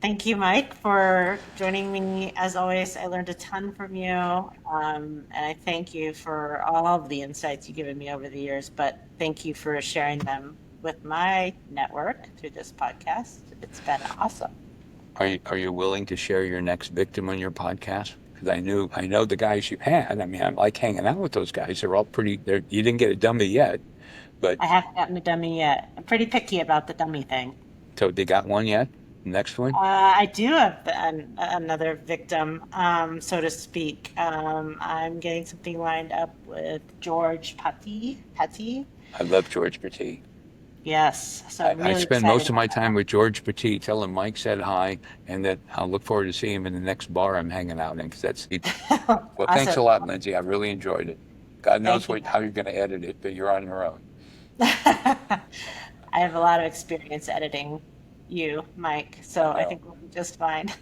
Thank you, Mike, for joining me. As always, I learned a ton from you. And I thank you for all of the insights you've given me over the years, but thank you for sharing them with my network through this podcast. It's been awesome. Are you willing to share your next victim on your podcast? Because I know the guys you had. I mean, I like hanging out with those guys. They're all pretty. You didn't get a dummy yet, but I haven't gotten a dummy yet. I'm pretty picky about the dummy thing. so they got one yet. Next one. I do have another victim, so to speak. I'm getting something lined up with George Patti. I love George Petit. Yes. So I'm I really spend excited most of my about time with George Petit. Tell him Mike said hi, and that I'll look forward to seeing him in the next bar I'm hanging out in. Because that's that. well. Thanks Awesome. a lot, Lindsay. I really enjoyed it. God knows Thank you. how you're going to edit it, but you're on your own. I have a lot of experience editing you, Mike, so I No. think we'll be just fine.